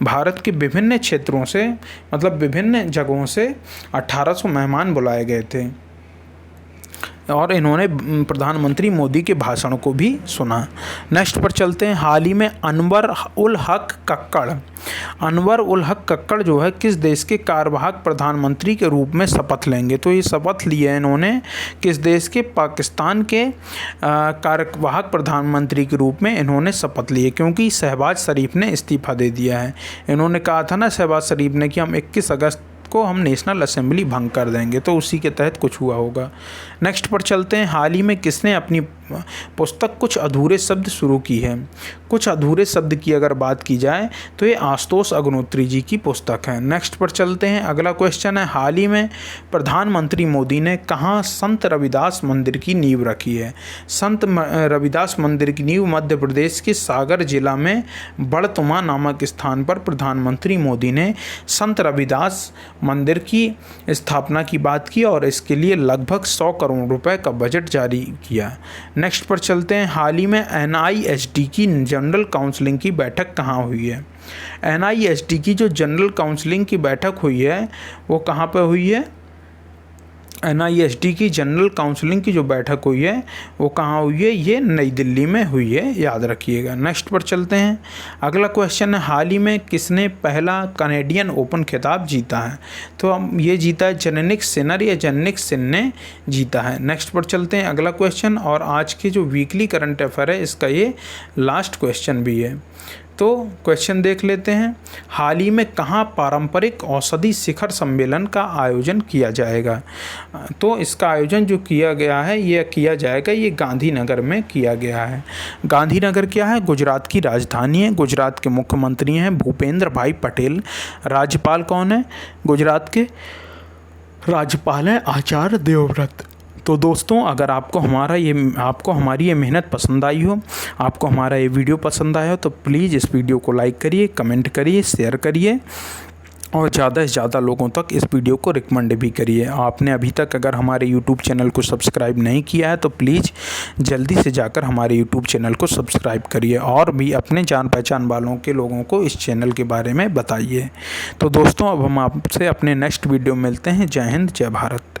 भारत के विभिन्न क्षेत्रों से, मतलब विभिन्न जगहों से 1800 मेहमान बुलाए गए थे, और इन्होंने प्रधानमंत्री मोदी के भाषण को भी सुना। नेक्स्ट पर चलते हैं। हाल ही में अनवर उल हक कक्कड़ जो है किस देश के कार्यवाहक प्रधानमंत्री के रूप में शपथ लेंगे? तो ये शपथ लिए इन्होंने किस देश के? पाकिस्तान के कार्यवाहक प्रधानमंत्री के रूप में इन्होंने शपथ लिए, क्योंकि शहबाज शरीफ ने इस्तीफा दे दिया है। इन्होंने कहा था ना शहबाज शरीफ ने कि हम 21 अगस्त को हम नेशनल असेंबली भंग कर देंगे, तो उसी के तहत कुछ हुआ होगा। नेक्स्ट पर चलते हैं। हाल ही में किसने अपनी पुस्तक कुछ अधूरे शब्द शुरू की है? कुछ अधूरे शब्द की अगर बात की जाए तो ये आशुतोष अग्निहोत्री जी की पुस्तक है। नेक्स्ट पर चलते हैं। अगला क्वेश्चन है, हाल ही में प्रधानमंत्री मोदी ने कहाँ संत रविदास मंदिर की नींव रखी है? संत रविदास मंदिर की नींव मध्य प्रदेश के सागर जिला में बड़तुमा नामक स्थान पर प्रधानमंत्री मोदी ने संत रविदास मंदिर की स्थापना की बात की, और इसके लिए लगभग 100 करोड़ रुपए का बजट जारी किया। नेक्स्ट पर चलते हैं। हाल ही में NIST की जनरल काउंसिलिंग की बैठक कहाँ हुई है? NIST की जो जनरल काउंसिलिंग की बैठक हुई है वो कहाँ पर हुई है? NIST की जनरल काउंसिलिंग की जो बैठक हुई है वो कहाँ हुई है? ये नई दिल्ली में हुई है, याद रखिएगा। नेक्स्ट पर चलते हैं। अगला क्वेश्चन है, हाल ही में किसने पहला कैनेडियन ओपन खिताब जीता है? तो हम ये जीता है जनिक सिनर या जनिक सिन ने जीता है। नेक्स्ट पर चलते हैं। अगला क्वेश्चन, और आज के जो वीकली करंट अफेयर है इसका ये लास्ट क्वेश्चन भी है, तो क्वेश्चन देख लेते हैं। हाल ही में कहाँ पारंपरिक औषधि शिखर सम्मेलन का आयोजन किया जाएगा? तो इसका आयोजन जो किया गया है ये किया जाएगा, ये गांधीनगर में किया गया है। गांधीनगर क्या है? गुजरात की राजधानी है। गुजरात के मुख्यमंत्री हैं भूपेंद्र भाई पटेल। राज्यपाल कौन है? गुजरात के राज्यपाल हैं आचार्य देवव्रत। तो तो दोस्तों, अगर आपको हमारी ये मेहनत पसंद आई हो, आपको हमारा ये वीडियो पसंद आया हो, तो प्लीज़ इस वीडियो को लाइक करिए, कमेंट करिए, शेयर करिए और ज़्यादा से ज़्यादा लोगों तक इस वीडियो को रिकमेंड भी करिए। आपने अभी तक अगर हमारे यूट्यूब चैनल को सब्सक्राइब नहीं किया है तो प्लीज़ जल्दी से जाकर हमारे यूट्यूब चैनल को सब्सक्राइब करिए और भी अपने जान पहचान वालों के लोगों को इस चैनल के बारे में बताइए। तो दोस्तों, अब हम आपसे अपने नेक्स्ट वीडियो में मिलते हैं। जय हिंद, जय भारत।